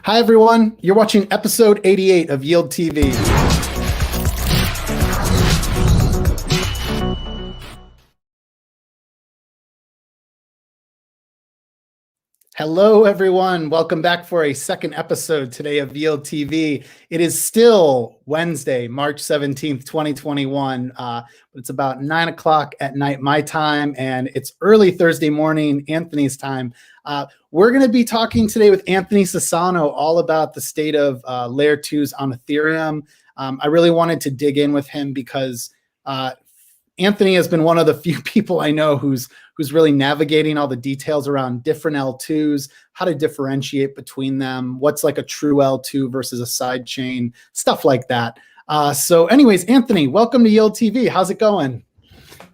Hi, everyone. You're watching episode 88 of Yield TV. Hello, everyone. Welcome back for a second episode today of Yield TV. It is still Wednesday, March 17th, 2021. It's about 9 o'clock at night, my time, and it's early Thursday morning, Anthony's time. We're going to be talking today with Anthony Sassano all about the state of layer 2s on Ethereum. I really wanted to dig in with him because Anthony has been one of the few people I know who's really navigating all the details around different L2s, how to differentiate between them, what's like a true L2 versus a side chain, stuff like that. So anyways, Anthony, welcome to Yield TV. How's it going?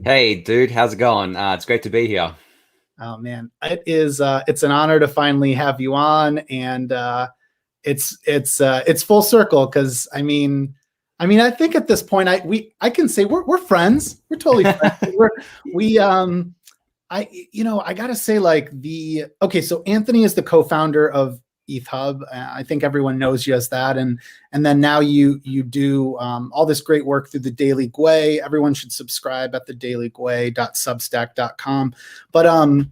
Hey, dude, how's it going? It's great to be here. Oh, man, it is. It's an honor to finally have you on, and it's full circle because I mean, I think at this point, I can say we're friends. We're totally friends. I gotta say, so Anthony is the co-founder of EthHub. I think everyone knows you as that, and then now you do all this great work through the Daily Gwei. Everyone should subscribe at thedailygwei.substack.com. But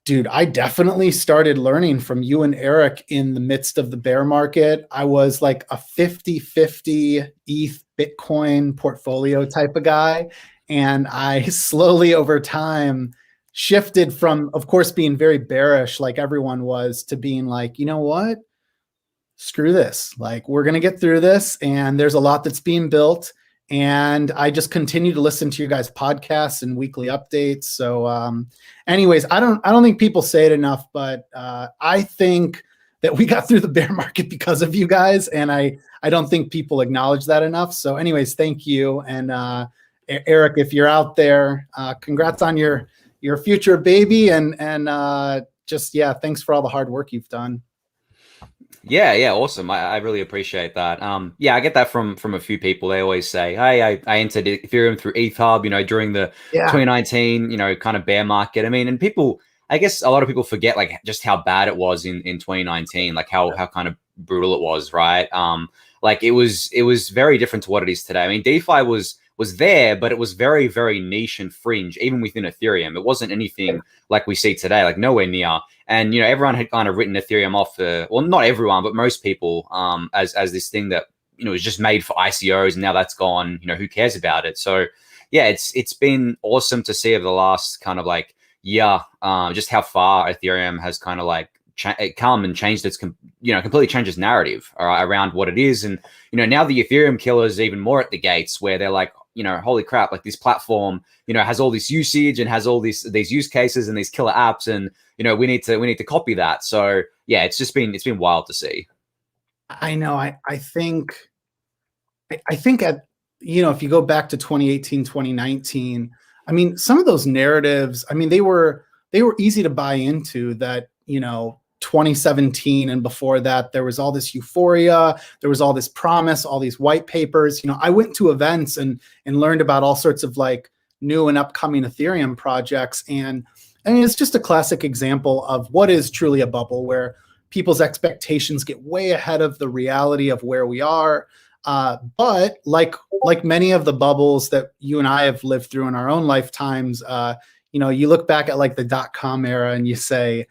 dude, I definitely started learning from you and Eric in the midst of the bear market. I was like a 50-50 ETH Bitcoin portfolio type of guy. And I slowly over time shifted from, of course, being very bearish like everyone was to being like, you know what? Screw this. Like, we're going to get through this. And there's a lot that's being built. And I just continue to listen to your guys' podcasts and weekly updates. So anyways, I don't think people say it enough, but I think that we got through the bear market because of you guys. And I don't think people acknowledge that enough. So anyways, thank you. And Eric, if you're out there, congrats on your future baby, and thanks for all the hard work you've done. Yeah, awesome. I really appreciate that. I get that from a few people. They always say, "Hey, I entered Ethereum through EthHub, during the 2019, kind of bear market." I mean, and people, I guess a lot of people forget like just how bad it was in 2019, like how kind of brutal it was, right? Like it was very different to what it is today. I mean, DeFi was there, but it was very, very niche and fringe, even within Ethereum. It wasn't anything like we see today, like nowhere near. And, everyone had kind of written Ethereum off, well, not everyone, but most people, as this thing that, was just made for ICOs, and now that's gone, who cares about it? So yeah, it's been awesome to see over the last kind of like year, just how far Ethereum has kind of like come and changed its, completely changed its narrative around what it is. And, now the Ethereum killer is even more at the gates, where they're like, holy crap, like this platform, has all this usage and has all these use cases and these killer apps, and we need to copy that. So yeah, it's been wild to see. I know. I think at, if you go back to 2018, 2019, I mean, some of those narratives, I mean, they were easy to buy into. That 2017 and before that, there was all this euphoria, there was all this promise, all these white papers. I went to events and learned about all sorts of like new and upcoming Ethereum projects. And I mean, it's just a classic example of what is truly a bubble, where people's expectations get way ahead of the reality of where we are. But like many of the bubbles that you and I have lived through in our own lifetimes, you look back at like the .com era and you say,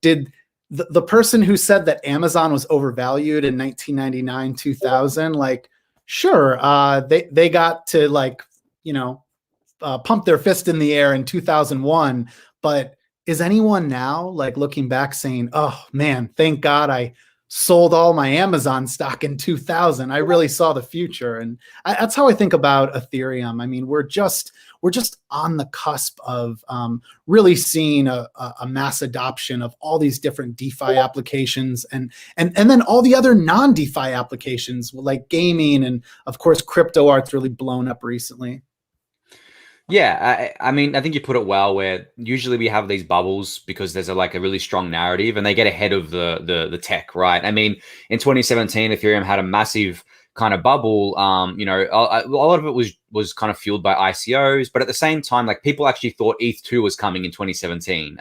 did the person who said that Amazon was overvalued in 1999, 2000, like, sure, they got to like, pump their fist in the air in 2001. But is anyone now like looking back saying, oh man, thank God I sold all my Amazon stock in 2000. I really saw the future. And that's how I think about Ethereum. I mean, we're just on the cusp of really seeing a mass adoption of all these different DeFi applications, and then all the other non-DeFi applications like gaming, and of course, crypto art's really blown up recently. Yeah, I mean, I think you put it well, where usually we have these bubbles because there's a really strong narrative, and they get ahead of the tech, right? I mean, in 2017, Ethereum had a massive kind of bubble. A lot of it was kind of fueled by ICOs, but at the same time, like people actually thought ETH2 was coming in 2017.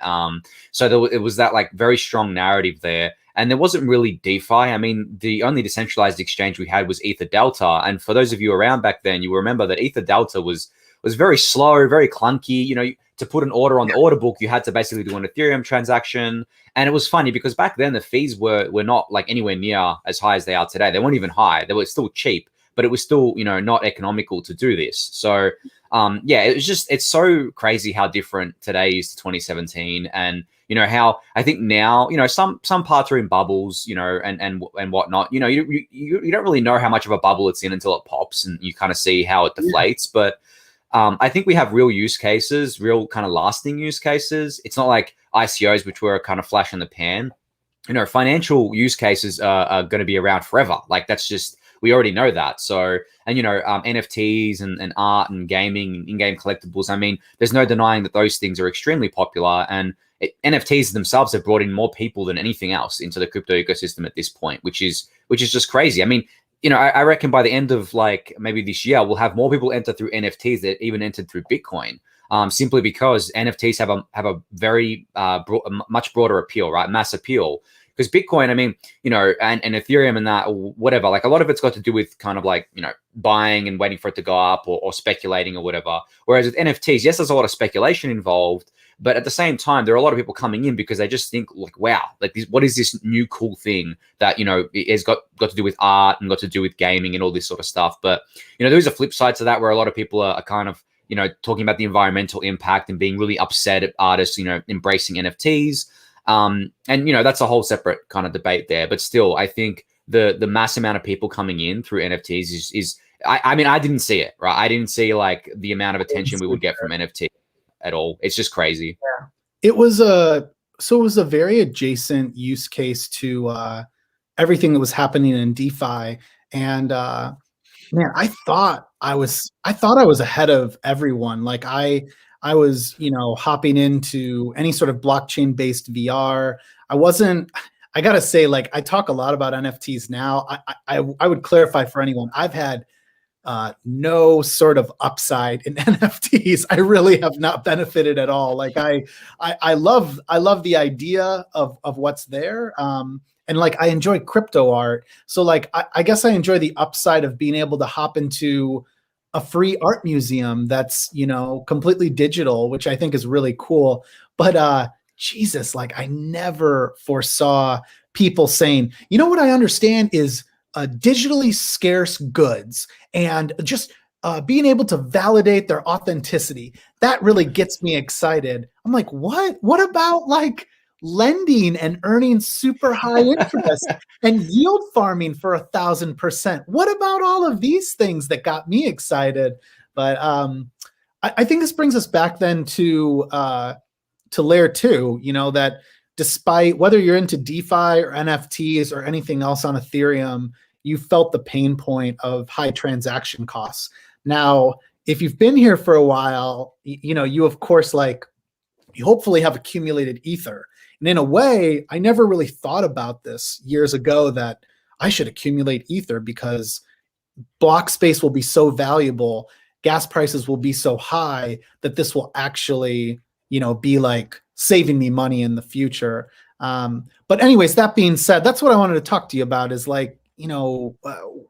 So it was that like very strong narrative there. and there wasn't really DeFi. I mean, the only decentralized exchange we had was Ether Delta. And for those of you around back then, you will remember that Ether Delta was very slow, very clunky. You know, to put an order on the order book, you had to basically do an Ethereum transaction. And it was funny because back then the fees were not like anywhere near as high as they are today. They weren't even high. They were still cheap, but it was still, you know, not economical to do this. So yeah, it's so crazy how different today is to 2017. And, you know, how I think now, you know, some parts are in bubbles, you know, and whatnot. You know, you don't really know how much of a bubble it's in until it pops and you kind of see how it deflates. But I think we have real use cases, real kind of lasting use cases. It's not like ICOs, which were a kind of flash in the pan. You know, financial use cases are going to be around forever. Like that's just, we already know that. So, and, you know, NFTs and art and gaming, in-game collectibles. I mean, there's no denying that those things are extremely popular, and NFTs themselves have brought in more people than anything else into the crypto ecosystem at this point, which is just crazy. I mean, you know, I reckon by the end of like maybe this year, we'll have more people enter through NFTs that even entered through Bitcoin, simply because NFTs have a very much broader appeal, right? Mass appeal. Because Bitcoin, I mean, you know, and Ethereum and that, or whatever, like a lot of it's got to do with kind of like, you know, buying and waiting for it to go up or speculating or whatever. Whereas with NFTs, yes, there's a lot of speculation involved, but at the same time, there are a lot of people coming in because they just think like, wow, like what is this new cool thing that, you know, has got to do with art and got to do with gaming and all this sort of stuff. But, you know, there's a flip side to that where a lot of people are kind of, you know, talking about the environmental impact and being really upset at artists, you know, embracing NFTs. And, you know, that's a whole separate kind of debate there. But still, I think the mass amount of people coming in through NFTs is I mean, I didn't see it, right? I didn't see like the amount of attention we would get from NFT at all. It's just crazy. Yeah. It was a very adjacent use case to everything that was happening in DeFi. And man, I thought I was ahead of everyone. Like I was, you know, hopping into any sort of blockchain based VR. I gotta say, like, I talk a lot about NFTs now. I would clarify for anyone, I've had no sort of upside in NFTs. I really have not benefited at all. Like I love the idea of what's there. And like, I enjoy crypto art. So like, I guess I enjoy the upside of being able to hop into a free art museum that's, you know, completely digital, which I think is really cool. But Jesus, like I never foresaw people saying, you know, what I understand is digitally scarce goods and just being able to validate their authenticity. That really gets me excited. I'm like, what? What about like lending and earning super high interest and yield farming for 1,000%? What about all of these things that got me excited? But I think this brings us back then to layer 2, you know, that despite whether you're into DeFi or NFTs or anything else on Ethereum, you felt the pain point of high transaction costs. Now, if you've been here for a while, you know, you of course, like, you hopefully have accumulated Ether. And in a way, I never really thought about this years ago that I should accumulate Ether because block space will be so valuable, gas prices will be so high that this will actually, you know, be like saving me money in the future. But anyways, that being said, that's what I wanted to talk to you about is like, you know,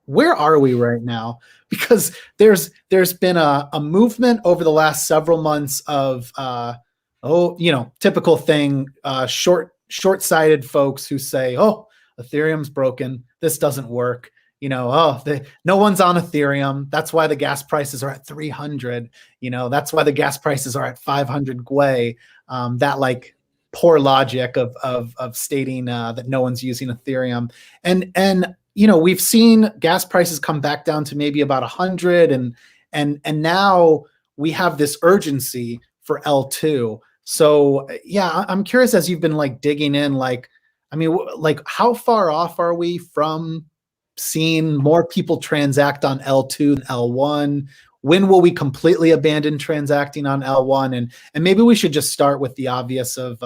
where are we right now? Because there's been a movement over the last several months of, you know, typical thing, short-sighted folks who say, oh, Ethereum's broken, this doesn't work. You know, oh, no one's on Ethereum. That's why the gas prices are at 300. You know, that's why the gas prices are at 500 Gwei. That like poor logic of stating that no one's using Ethereum. And you know, we've seen gas prices come back down to maybe about 100, and now we have this urgency for L2. So yeah, I'm curious, as you've been like digging in, like, I mean, like how far off are we from seeing more people transact on L2 than L1? When will we completely abandon transacting on L1? And maybe we should just start with the obvious of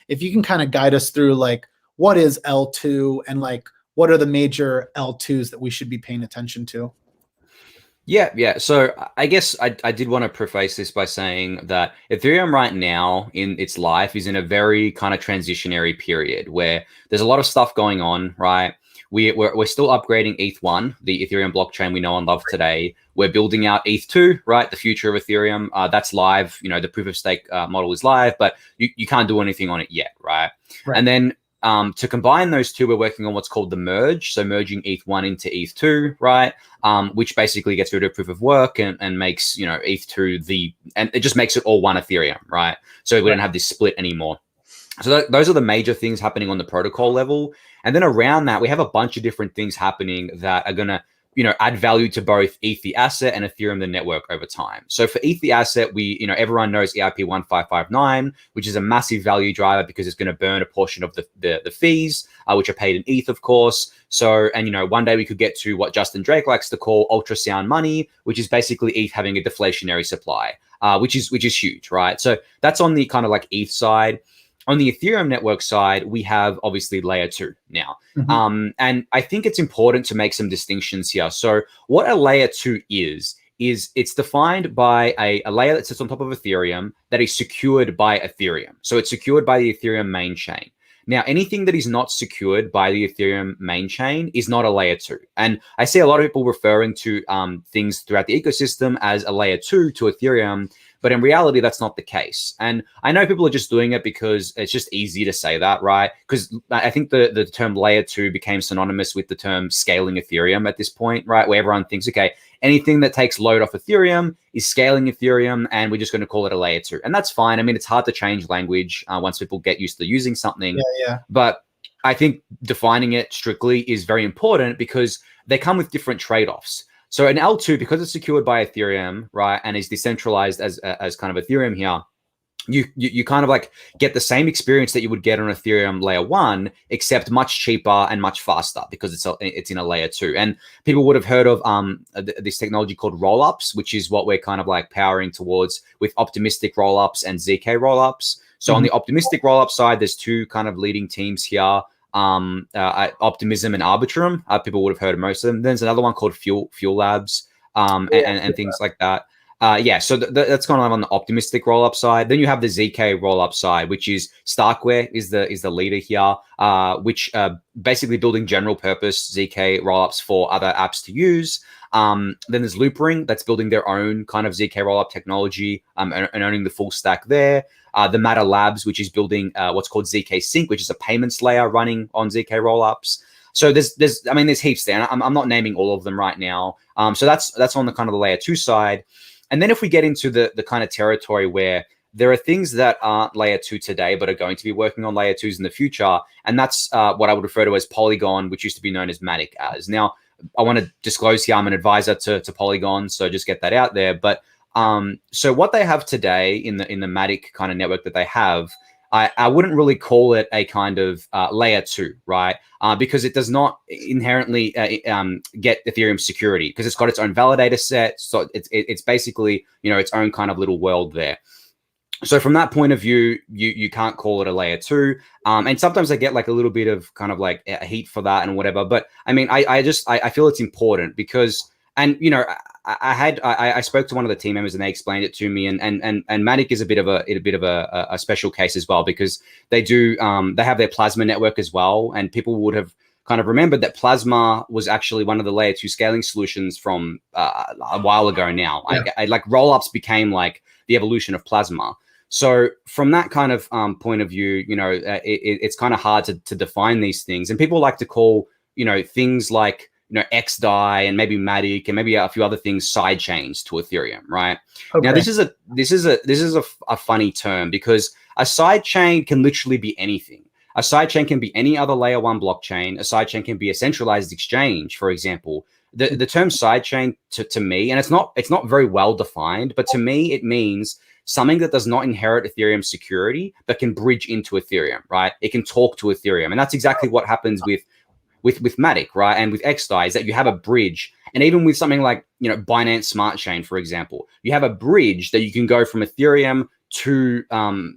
if you can kind of guide us through like what is L2 and like what are the major L2s that we should be paying attention to? Yeah. So I guess I did want to preface this by saying that Ethereum right now in its life is in a very kind of transitionary period where there's a lot of stuff going on, right? We're still upgrading ETH1, the Ethereum blockchain we know and love today. We're building out ETH2, right? The future of Ethereum. That's live. You know, the proof of stake model is live, but you can't do anything on it yet, right? And then to combine those two, we're working on what's called the merge. So merging ETH1 into ETH2, right? Which basically gets rid of proof of work and makes, you know, ETH2 and it just makes it all one Ethereum, right? So we don't have this split anymore. So those are the major things happening on the protocol level. And then around that, we have a bunch of different things happening that are going to, you know, add value to both ETH the asset and Ethereum the network over time. So for ETH the asset, everyone knows EIP 1559, which is a massive value driver because it's going to burn a portion of the fees, which are paid in ETH, of course. So, and, you know, one day we could get to what Justin Drake likes to call ultrasound money, which is basically ETH having a deflationary supply, which is huge, right? So that's on the kind of like ETH side. On the Ethereum network side, we have obviously layer 2 now. And I think it's important to make some distinctions here. So what a layer 2 is it's defined by a layer that sits on top of Ethereum that is secured by Ethereum. So it's secured by the Ethereum main chain. Now, anything that is not secured by the Ethereum main chain is not a layer 2. And I see a lot of people referring to things throughout the ecosystem as a layer 2 to Ethereum. But in reality, that's not the case. And I know people are just doing it because it's just easy to say that, right? Because I think the term layer 2 became synonymous with the term scaling Ethereum at this point, right? Where everyone thinks, okay, anything that takes load off Ethereum is scaling Ethereum, and we're just going to call it a layer 2. And that's fine. I mean, it's hard to change language once people get used to using something. Yeah. But I think defining it strictly is very important because they come with different trade-offs. So an L2, because it's secured by Ethereum, right, and is decentralized as kind of Ethereum here, you kind of like get the same experience that you would get on Ethereum layer 1, except much cheaper and much faster because it's in a layer 2. And people would have heard of this technology called rollups, which is what we're kind of like powering towards with optimistic rollups and ZK rollups. So on the optimistic rollup side, there's two kind of leading teams here. Optimism and Arbitrum. People would have heard of most of them. There's another one called Fuel Labs and things like that. So that's kind of on the optimistic rollup side. Then you have the ZK rollup side, which is Starkware is the leader here, which basically building general purpose ZK rollups for other apps to use. Then there's Loopring that's building their own kind of ZK rollup technology and owning the full stack there. The Matter Labs, which is building what's called ZK Sync, which is a payments layer running on ZK rollups. So there's heaps there. And I'm not naming all of them right now. So that's on the kind of the layer 2 side. And then if we get into the kind of territory where there are things that aren't layer 2 today, but are going to be working on layer 2s in the future, and that's what I would refer to as Polygon, which used to be known as Matic as. Now, I want to disclose here I'm an advisor to Polygon, so just get that out there. But so what they have today in the Matic kind of network that they have, I wouldn't really call it a kind of layer 2, right? Because it does not inherently get Ethereum security because it's got its own validator set. So it's basically, its own kind of little world there. So from that point of view, you can't call it a layer 2. And sometimes I get like a little bit of kind of like a heat for that and whatever. But I mean, I feel it's important because, and I spoke to one of the team members and they explained it to me, and Matic is a bit of a special case as well because they have their Plasma network as well, and people would have kind of remembered that Plasma was actually one of the layer 2 scaling solutions from a while ago now. Yeah. Like rollups became like the evolution of Plasma. So from that kind of point of view, it's kind of hard to define these things, and people like to call things like X-Dai and maybe Matic and maybe a few other things side chains to Ethereum, right? Okay. Now this is a funny term because a side chain can literally be anything. A side chain can be any other layer 1 blockchain. A side chain can be a centralized exchange, for example. The term side chain to me, and it's not very well defined, but to me it means something that does not inherit Ethereum security but can bridge into Ethereum, right? It can talk to Ethereum, and that's exactly what happens with Matic, right? And with X-Dai is that you have a bridge. And even with something like, Binance Smart Chain, for example, you have a bridge that you can go from Ethereum to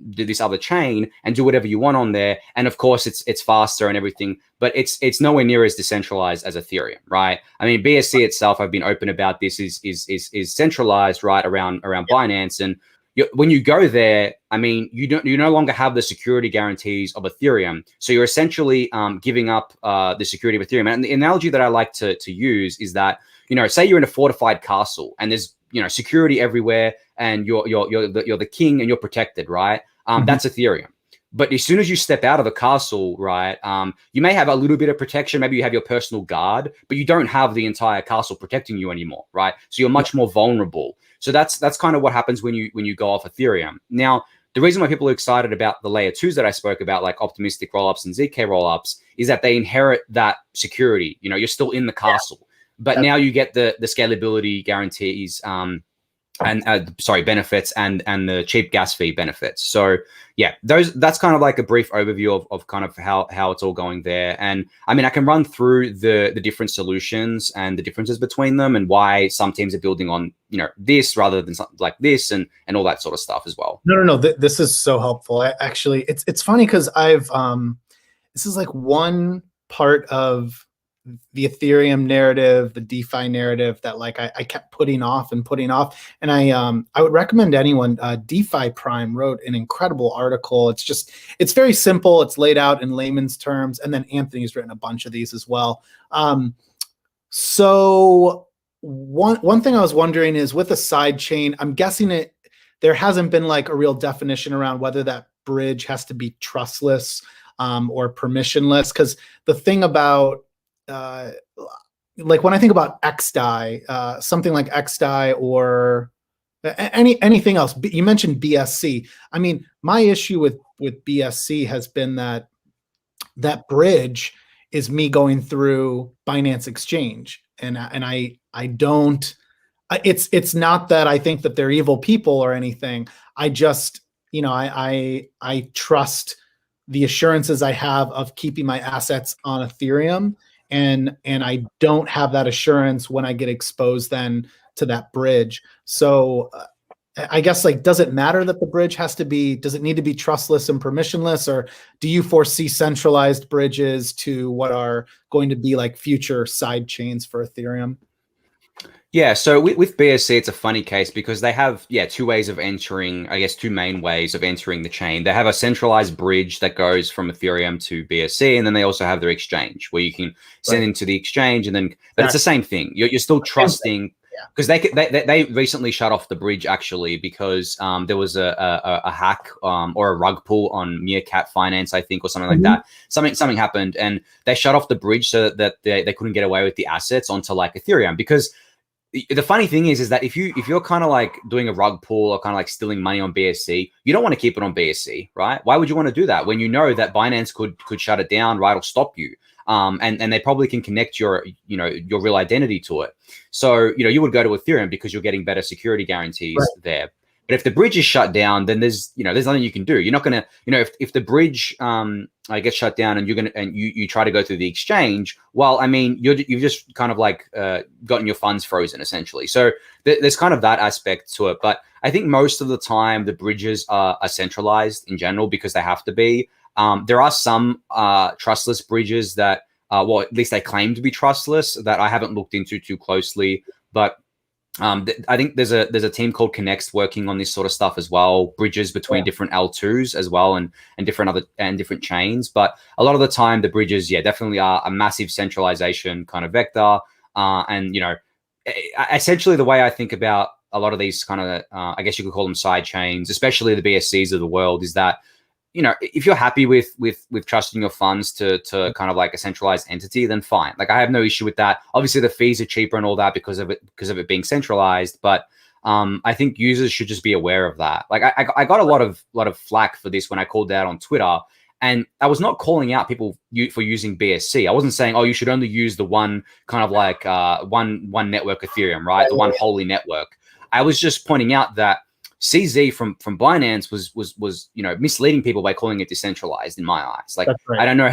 do this other chain and do whatever you want on there. And of course, it's faster and everything, but it's nowhere near as decentralized as Ethereum, right? I mean, BSC itself, I've been open about this, is centralized, right, around Binance. And when you go there, I mean, you no longer have the security guarantees of Ethereum. So you're essentially giving up the security of Ethereum. And the analogy that I like to use is that, say you're in a fortified castle and there's, security everywhere and you're the king and you're protected, right? That's Ethereum. But as soon as you step out of the castle, right, you may have a little bit of protection. Maybe you have your personal guard, but you don't have the entire castle protecting you anymore, right? So you're much more vulnerable. So that's kind of what happens when you go off Ethereum. Now, the reason why people are excited about the layer 2s that I spoke about, like optimistic rollups and ZK rollups, is that they inherit that security. You're still in the castle, but now you get the scalability guarantees, benefits and the cheap gas fee benefits. So yeah, that's kind of like a brief overview of kind of how it's all going there. And I mean, I can run through the different solutions and the differences between them and why some teams are building on, this rather than something like this and all that sort of stuff as well. No. This is so helpful. Actually, it's funny because I've, this is like one part of the Ethereum narrative, the DeFi narrative that like I kept putting off. And I would recommend anyone, DeFi Prime wrote an incredible article. It's very simple. It's laid out in layman's terms. And then Anthony's written a bunch of these as well. So one thing I was wondering is with a side chain, I'm guessing there hasn't been like a real definition around whether that bridge has to be trustless or permissionless. Because the thing about like when I think about X-Dai, something like X-Dai or anything else, you mentioned BSC. I mean, my issue with BSC has been that bridge is me going through Binance Exchange, and I don't. It's not that I think that they're evil people or anything. I just, I trust the assurances I have of keeping my assets on Ethereum. And I don't have that assurance when I get exposed then to that bridge. So I guess, like, does it matter that the bridge does it need to be trustless and permissionless, or do you foresee centralized bridges to what are going to be like future side chains for Ethereum? Yeah, so with BSC, it's a funny case because they have, two ways of entering, I guess two main ways of entering the chain. They have a centralized bridge that goes from Ethereum to BSC, and then they also have their exchange where you can send into the exchange, and then, but it's the same thing. You're still trusting, because they recently shut off the bridge actually because there was a hack or a rug pull on Meerkat Finance, I think, or something like that. Something happened, and they shut off the bridge so that they couldn't get away with the assets onto like Ethereum. Because the funny thing is that if you're kind of like doing a rug pull or kind of like stealing money on BSC, you don't want to keep it on BSC, right? Why would you want to do that when you know that Binance could shut it down, right, or stop you? And they probably can connect your real identity to it. So you would go to Ethereum because you're getting better security guarantees there. But if the bridge is shut down, then there's nothing you can do. You're not gonna, if the bridge gets shut down and you try to go through the exchange, well, I mean, you've just kind of like gotten your funds frozen essentially. So there's kind of that aspect to it. But I think most of the time the bridges are centralized in general because they have to be. There are some trustless bridges that, well, at least they claim to be trustless, that I haven't looked into too closely, but. I think there's a team called Connects working on this sort of stuff as well, bridges between different L2s as well and different chains. But a lot of the time the bridges, definitely are a massive centralization kind of vector. And essentially the way I think about a lot of these kind of, I guess you could call them side chains, especially the BSCs of the world, is that, if you're happy with trusting your funds to kind of like a centralized entity, then fine. Like I have no issue with that. Obviously the fees are cheaper and all that because of it being centralized. But I think users should just be aware of that. Like I got a lot of flack for this when I called out on Twitter, and I was not calling out people for using BSC. I wasn't saying, oh, you should only use the one kind of like one network Ethereum, right? The one holy network. I was just pointing out that CZ from Binance was misleading people by calling it decentralized in my eyes. Like I don't know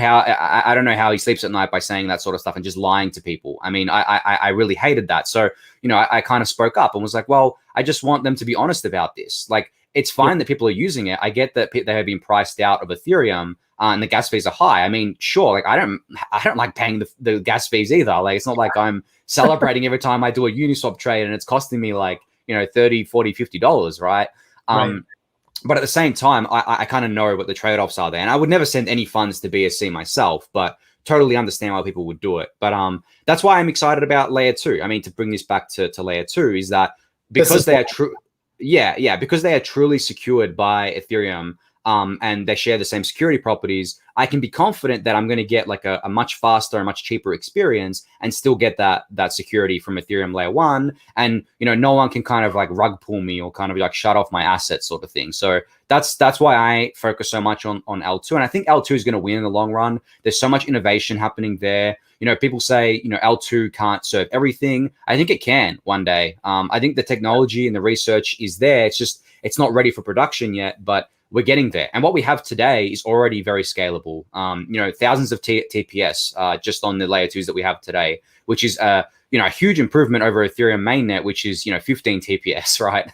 how he sleeps at night by saying that sort of stuff and just lying to people. I mean, I really hated that. So I kind of spoke up and was like, well, I just want them to be honest about this. Like it's fine that people are using it. I get that they have been priced out of Ethereum and the gas fees are high. I mean, sure, like I don't like paying the gas fees either. Like it's not like I'm celebrating every time I do a Uniswap trade and it's costing me like, you know, $30, $40, $50, right? Right. But at the same time, I kind of know what the trade-offs are there. And I would never send any funds to BSC myself, but totally understand why people would do it. But that's why I'm excited about layer 2. I mean, to bring this back to layer 2 is that because they are true. Yeah, because they are truly secured by Ethereum, and they share the same security properties, I can be confident that I'm going to get like a much faster and much cheaper experience and still get that security from Ethereum layer 1. And, you know, no one can kind of like rug pull me or kind of like shut off my assets sort of thing. So that's why I focus so much on L2. And I think L2 is going to win in the long run. There's so much innovation happening there. You know, people say, you know, L2 can't serve everything. I think it can one day. I think the technology and the research is there. It's just, it's not ready for production yet, but we're getting there. And what we have today is already very scalable. You know, thousands of TPS just on the layer 2s that we have today, which is, you know, a huge improvement over Ethereum mainnet, which is, you know, 15 TPS, right?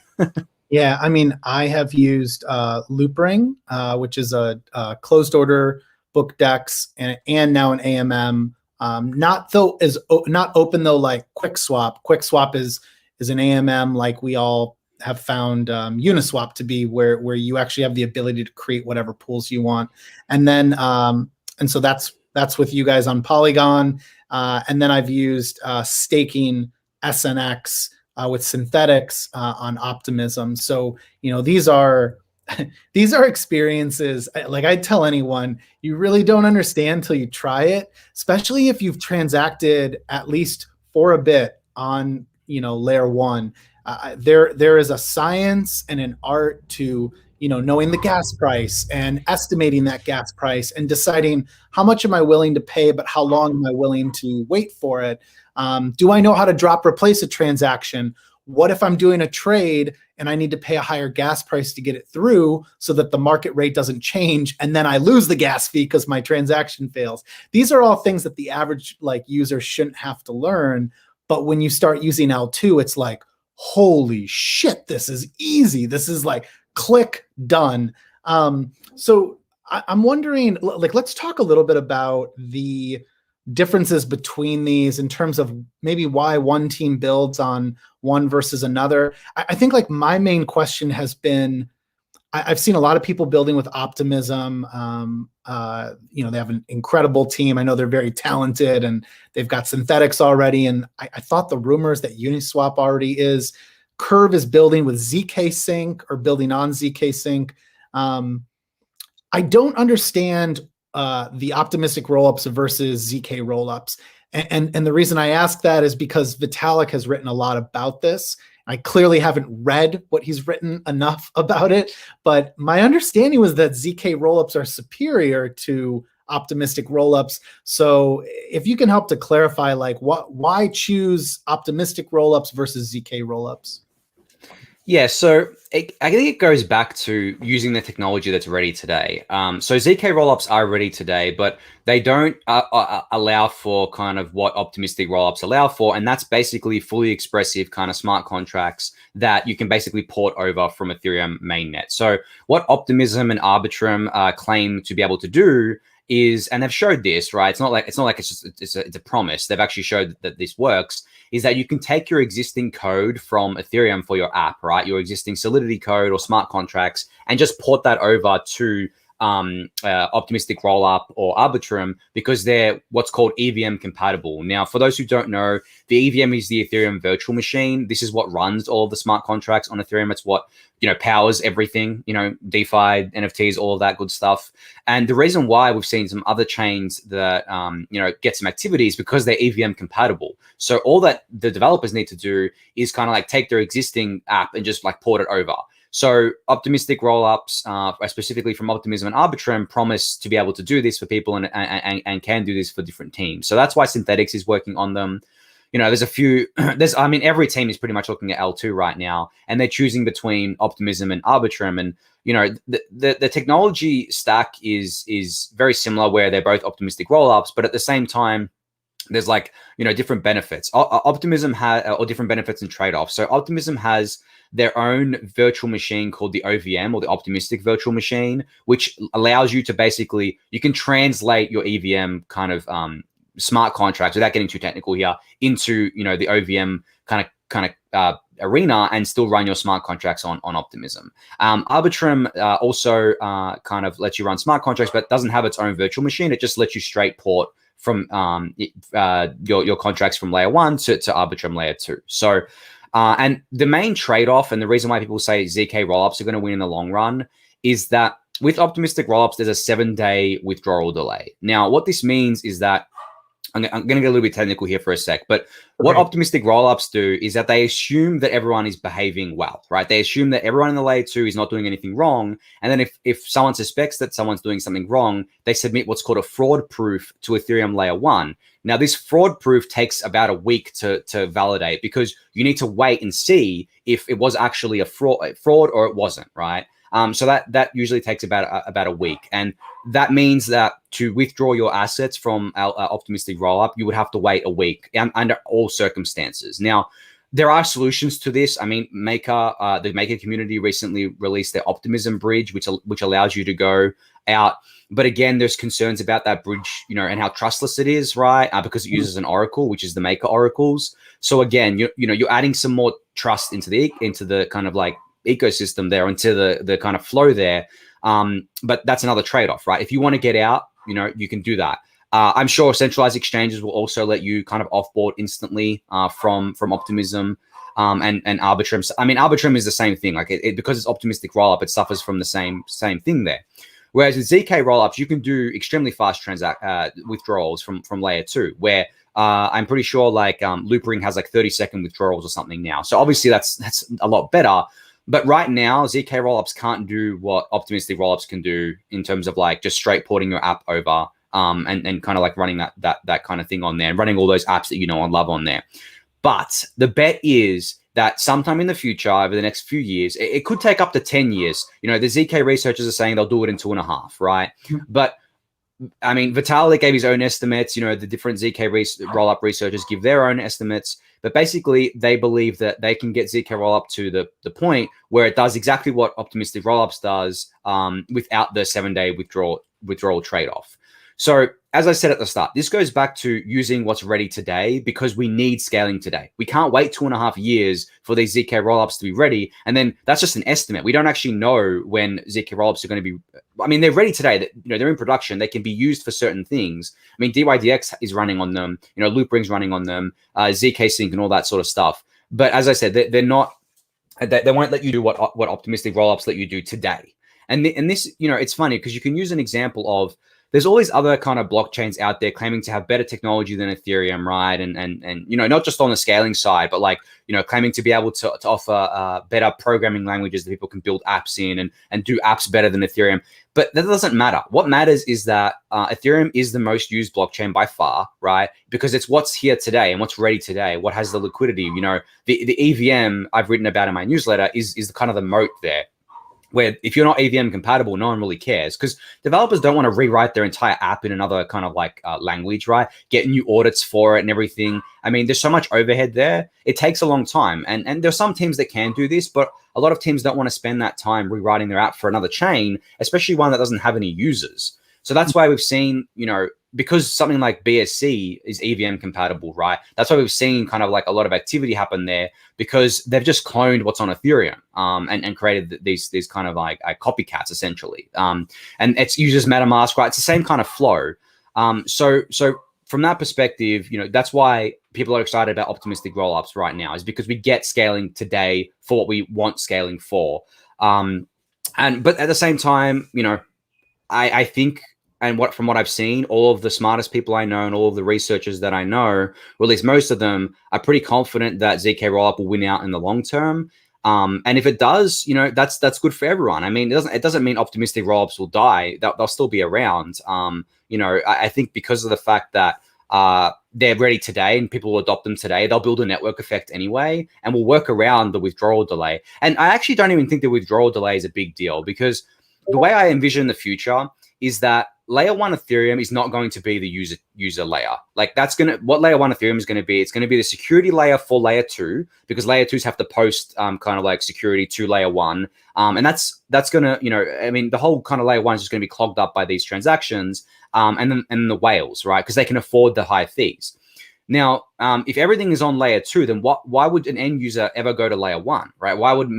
Yeah, I mean, I have used Loopring, which is a closed order book DEX and now an AMM. Not open though, like QuickSwap. QuickSwap is an AMM like we all have found Uniswap to be, where you actually have the ability to create whatever pools you want. And then and so that's with you guys on Polygon. And then I've used staking SNX with synthetics on Optimism. So, you know, these are experiences. Like I tell anyone, you really don't understand till you try it, especially if you've transacted at least for a bit on, you know, layer 1. There is a science and an art to, you know, knowing the gas price and estimating that gas price and deciding how much am I willing to pay, but how long am I willing to wait for it? Do I know how to drop replace a transaction? What if I'm doing a trade and I need to pay a higher gas price to get it through so that the market rate doesn't change and then I lose the gas fee because my transaction fails? These are all things that the average like user shouldn't have to learn. But when you start using L2, it's like, holy shit, this is easy. This is like click done. So I'm wondering, like, let's talk a little bit about the differences between these in terms of maybe why one team builds on one versus another. I think like my main question has been, I've seen a lot of people building with Optimism. You know, they have an incredible team. I know they're very talented and they've got synthetics already. And I thought the rumors that Uniswap already is. Curve is building with ZK Sync or building on ZK Sync. I don't understand the optimistic rollups versus ZK rollups. And the reason I ask that is because Vitalik has written a lot about this. I clearly haven't read what he's written enough about it, but my understanding was that ZK rollups are superior to optimistic rollups. So if you can help to clarify, like, why choose optimistic rollups versus ZK rollups? Yeah, so I think it goes back to using the technology that's ready today. So ZK rollups are ready today, but they don't allow for kind of what optimistic rollups allow for, and that's basically fully expressive kind of smart contracts that you can basically port over from Ethereum mainnet. So what Optimism and Arbitrum claim to be able to do is, and they've showed this, right? It's not like it's a promise. They've actually showed that this works. Is that you can take your existing code from Ethereum for your app, right? Your existing Solidity code or smart contracts, and just port that over to optimistic rollup or Arbitrum, because they're what's called EVM compatible. Now, for those who don't know, the EVM is the Ethereum virtual machine. This is what runs all of the smart contracts on Ethereum. It's what, you know, powers everything, you know, DeFi, NFTs, all of that good stuff. And the reason why we've seen some other chains that, you know, get some activity is because they're EVM compatible. So all that the developers need to do is kind of like take their existing app and just like port it over. So optimistic rollups, specifically from Optimism and Arbitrum, promise to be able to do this for people and can do this for different teams. So that's why Synthetics is working on them. You know, there's a few, I mean, every team is pretty much looking at L2 right now, and they're choosing between Optimism and Arbitrum. And, you know, the technology stack is very similar, where they're both optimistic rollups, but at the same time, there's like, different benefits. Optimism has, or different benefits and trade-offs. So Optimism has their own virtual machine called the OVM, or the Optimistic Virtual Machine, which allows you to basically, you can translate your EVM kind of smart contracts, without getting too technical here, into, the OVM kind of arena, and still run your smart contracts on Optimism. Arbitrum also kind of lets you run smart contracts, but doesn't have its own virtual machine. It just lets you straight port from your contracts from layer 1 to Arbitrum layer 2. So, and the main trade-off, and the reason why people say ZK rollups are going to win in the long run, is that with optimistic rollups, there's a 7-day withdrawal delay. Now, what this means is that, I'm going to get a little bit technical here for a sec, but what optimistic rollups do is that they assume that everyone is behaving well, right? They assume that everyone in the layer 2 is not doing anything wrong. And then if someone suspects that someone's doing something wrong, they submit what's called a fraud proof to Ethereum layer 1. Now, this fraud proof takes about a week to validate, because you need to wait and see if it was actually a fraud or it wasn't, right? So that usually takes about a week. And that means that to withdraw your assets from our optimistic rollup, you would have to wait a week under all circumstances. Now, there are solutions to this. I mean, the Maker community recently released their Optimism bridge, which allows you to go out. But again, there's concerns about that bridge, and how trustless it is, right? Because it uses an oracle, which is the Maker oracles. So again, you're adding some more trust into the kind of like ecosystem there, into the kind of flow there. But that's another trade-off, right? If you want to get out, you can do that. I'm sure centralized exchanges will also let you kind of offboard instantly from Optimism and Arbitrum. I mean, Arbitrum is the same thing. Like because it's optimistic rollup, it suffers from the same thing there. Whereas with ZK rollups, you can do extremely fast withdrawals from layer 2, where I'm pretty sure like Loopring has like 30-second withdrawals or something now. So obviously that's a lot better. But right now, ZK rollups can't do what optimistic rollups can do in terms of like just straight porting your app over and kind of like running that kind of thing on there, and running all those apps that you know and love on there. But the bet is that sometime in the future, over the next few years, it could take up to 10 years. The ZK researchers are saying they'll do it in 2.5, right? But I mean, Vitalik gave his own estimates. The different ZK rollup researchers give their own estimates. But basically, they believe that they can get ZK rollup to the point where it does exactly what optimistic rollups does without the 7-day withdrawal trade-off. So as I said at the start, this goes back to using what's ready today, because we need scaling today. We can't wait 2.5 years for these ZK rollups to be ready. And then that's just an estimate. We don't actually know when ZK rollups are going to be. I mean, they're ready today. They're in production. They can be used for certain things. I mean, DYDX is running on them. Loopring's running on them. ZK Sync and all that sort of stuff. But as I said, they're not. They won't let you do what optimistic rollups let you do today. And this, it's funny because you can use an example of. There's all these other kind of blockchains out there claiming to have better technology than Ethereum, right? And not just on the scaling side, but like, claiming to be able to offer better programming languages that people can build apps in and do apps better than Ethereum. But that doesn't matter. What matters is that Ethereum is the most used blockchain by far, right? Because it's what's here today and what's ready today, what has the liquidity. The EVM I've written about in my newsletter is the kind of the moat there, where if you're not EVM compatible, no one really cares, because developers don't want to rewrite their entire app in another kind of like language, right? Get new audits for it and everything. I mean, there's so much overhead there. It takes a long time. And there's some teams that can do this, but a lot of teams don't want to spend that time rewriting their app for another chain, especially one that doesn't have any users. So that's why we've seen, because something like BSC is EVM compatible, right? That's why we've seen kind of like a lot of activity happen there, because they've just cloned what's on Ethereum and created these kind of like copycats essentially. And it uses MetaMask, right? It's the same kind of flow. So from that perspective, that's why people are excited about optimistic rollups right now, is because we get scaling today for what we want scaling for. But at the same time, I think, and from what I've seen, all of the smartest people I know and all of the researchers that I know, or at least most of them, are pretty confident that ZK rollup will win out in the long term. And if it does, that's good for everyone. I mean, it doesn't mean optimistic rollups will die. They'll still be around. I think because of the fact that they're ready today and people will adopt them today, they'll build a network effect anyway, and will work around the withdrawal delay. And I actually don't even think the withdrawal delay is a big deal, because the way I envision the future is that, layer one Ethereum is not going to be the user layer. Like what layer one Ethereum is going to be, it's going to be the security layer for layer two, because layer twos have to post kind of like security to layer one. And that's going to, I mean, the whole kind of layer one is just going to be clogged up by these transactions. And then the whales, right? Because they can afford the high fees. Now, if everything is on layer two, then why would an end user ever go to layer one, right? Why would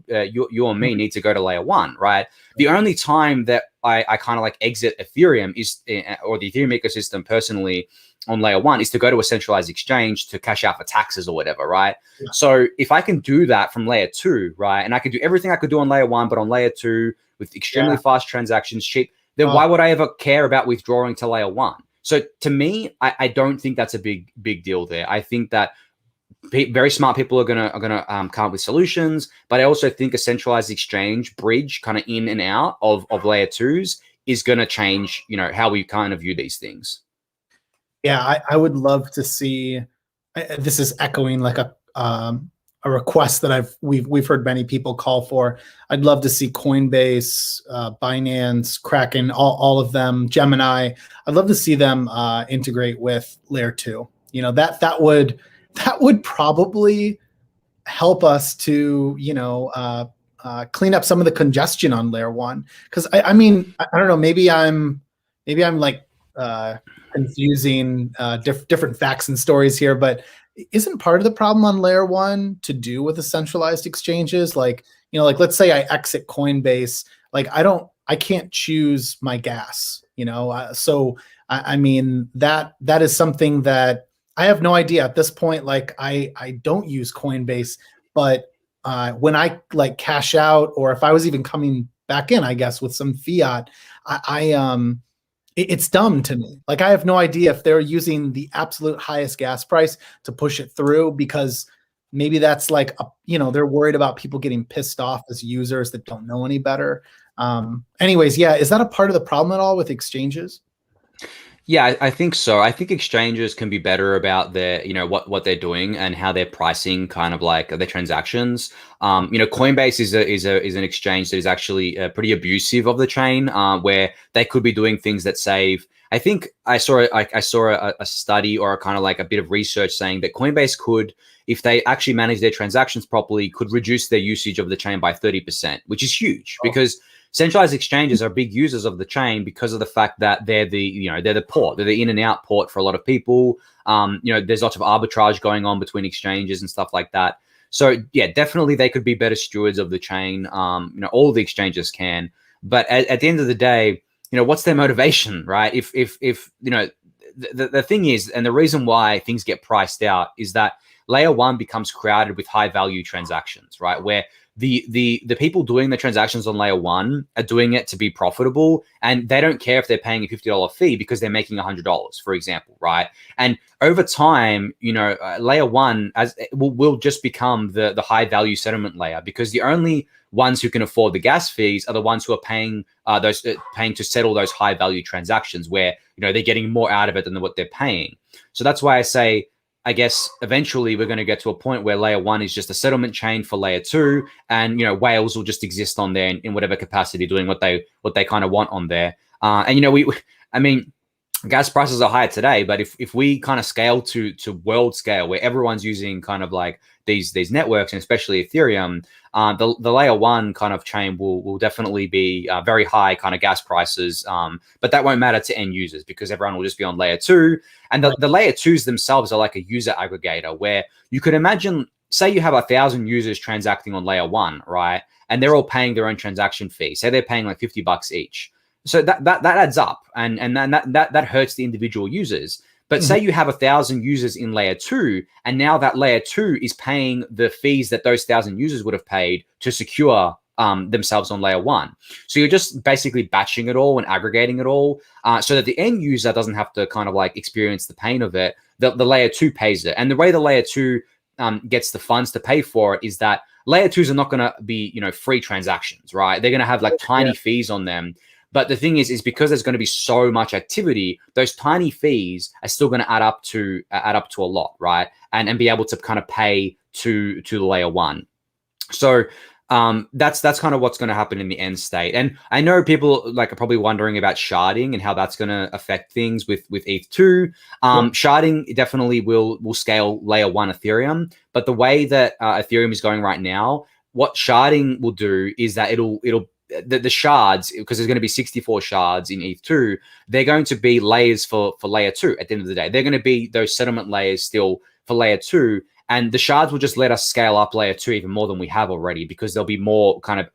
you or me need to go to layer one, right? The only time that I kind of like exit Ethereum is, or the Ethereum ecosystem personally on layer one, is to go to a centralized exchange to cash out for taxes or whatever, right? Yeah. So if I can do that from layer two, right, and I can do everything I could do on layer one, but on layer two with extremely fast transactions, cheap, then why would I ever care about withdrawing to layer one? So to me, I don't think that's a big deal there. I think that very smart people are gonna come up with solutions, but I also think a centralized exchange bridge kind of in and out of layer twos is gonna change, how we kind of view these things. Yeah, I would love to see. This is echoing like a request that we've heard many people call for. I'd love to see Coinbase, Binance, Kraken, all of them, Gemini. I'd love to see them integrate with layer two. That would probably help us to clean up some of the congestion on layer one. Because I mean, I don't know, maybe I'm like confusing different facts and stories here, but isn't part of the problem on layer one to do with the centralized exchanges? Like let's say I exit Coinbase, like I can't choose my gas, so I mean, that is something that I have no idea at this point. Like I don't use Coinbase, but when I like cash out, or if I was even coming back in, I guess with some fiat, it's dumb to me. Like I have no idea if they're using the absolute highest gas price to push it through, because maybe that's like, they're worried about people getting pissed off as users that don't know any better. Anyways, yeah, is that a part of the problem at all with exchanges? Yeah, I think so. I think exchanges can be better about their, what they're doing and how they're pricing kind of like their transactions. Coinbase is an exchange that is actually pretty abusive of the chain, where they could be doing things that save. I think I saw a study or a kind of like a bit of research saying that Coinbase could, if they actually manage their transactions properly, could reduce their usage of the chain by 30%, which is huge because centralized exchanges are big users of the chain because of the fact that they're the port, they're the in and out port for a lot of people. There's lots of arbitrage going on between exchanges and stuff like that. So yeah, definitely they could be better stewards of the chain. All the exchanges can, but at the end of the day, what's their motivation, right? If the thing is, and the reason why things get priced out is that layer one becomes crowded with high value transactions, right? Where the people doing the transactions on layer one are doing it to be profitable, and they don't care if they're paying a $50 fee because they're making $100, for example, right? And over time, layer one will just become the high value settlement layer, because the only ones who can afford the gas fees are the ones who are paying to settle those high value transactions, where they're getting more out of it than what they're paying. So that's why I say, I guess eventually we're going to get to a point where layer one is just a settlement chain for layer two, and whales will just exist on there in whatever capacity, doing what they kind of want on there. I mean, gas prices are higher today, but if we kind of scale to world scale, where everyone's using kind of like these networks, and especially Ethereum, the layer one kind of chain will definitely be very high kind of gas prices, but that won't matter to end users because everyone will just be on layer two. And the layer twos themselves are like a user aggregator, where you could imagine, say you have 1,000 users transacting on layer one, right? And they're all paying their own transaction fee. Say they're paying like $50 each. So that adds up, and then that hurts the individual users. But say you have 1,000 users in layer two, and now that layer two is paying the fees that those 1,000 users would have paid to secure themselves on layer one. So you're just basically batching it all and aggregating it all, so that the end user doesn't have to kind of like experience the pain of it. The layer two pays it, and the way the layer two gets the funds to pay for it is that layer twos are not going to be free transactions, right? They're going to have like tiny fees on them. But the thing is because there's going to be so much activity, those tiny fees are still going to add up to a lot, right? And be able to kind of pay to the layer one. So That's kind of what's going to happen in the end state. And I know people like are probably wondering about sharding and how that's going to affect things with ETH2. Sharding definitely will scale layer 1 Ethereum, but the way that Ethereum is going right now, what sharding will do is that the shards, because there's going to be 64 shards in ETH2, they're going to be layers for layer 2 at the end of the day. They're going to be those settlement layers still for layer 2. And the shards will just let us scale up layer 2 even more than we have already, because there'll be more kind of,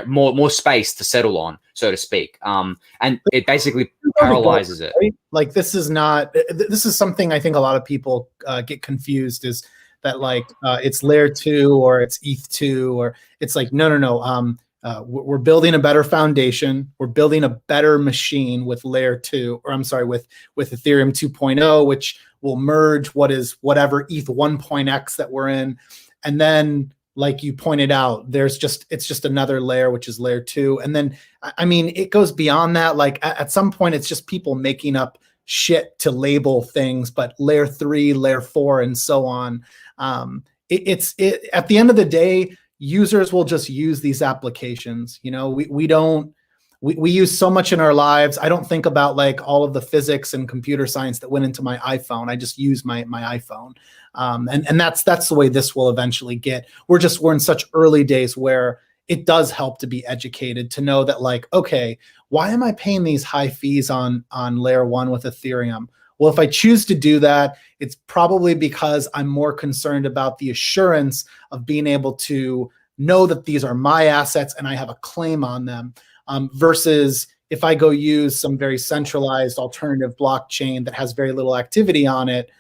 more space to settle on, so to speak. And it basically paralyzes it. Right? Like this is something I think a lot of people get confused, is that like it's layer 2 or it's ETH2, or it's like, no. We're building a better foundation. We're building a better machine with layer 2, or I'm sorry, with Ethereum 2.0, which will merge whatever ETH 1.x that we're in. And then, like you pointed out, it's just another layer, which is layer 2. And then, I mean, it goes beyond that. Like at some point, it's just people making up shit to label things, but layer 3, layer 4, and so on. At the end of the day, users will just use these applications. We use so much in our lives. I don't think about like all of the physics and computer science that went into my iPhone. I just use my iPhone. And that's the way this will eventually get. We're in such early days where it does help to be educated, to know that like, okay, why am I paying these high fees on layer 1 with Ethereum? Well, if I choose to do that, it's probably because I'm more concerned about the assurance of being able to know that these are my assets and I have a claim on them, versus if I go use some very centralized alternative blockchain that has very little activity on it.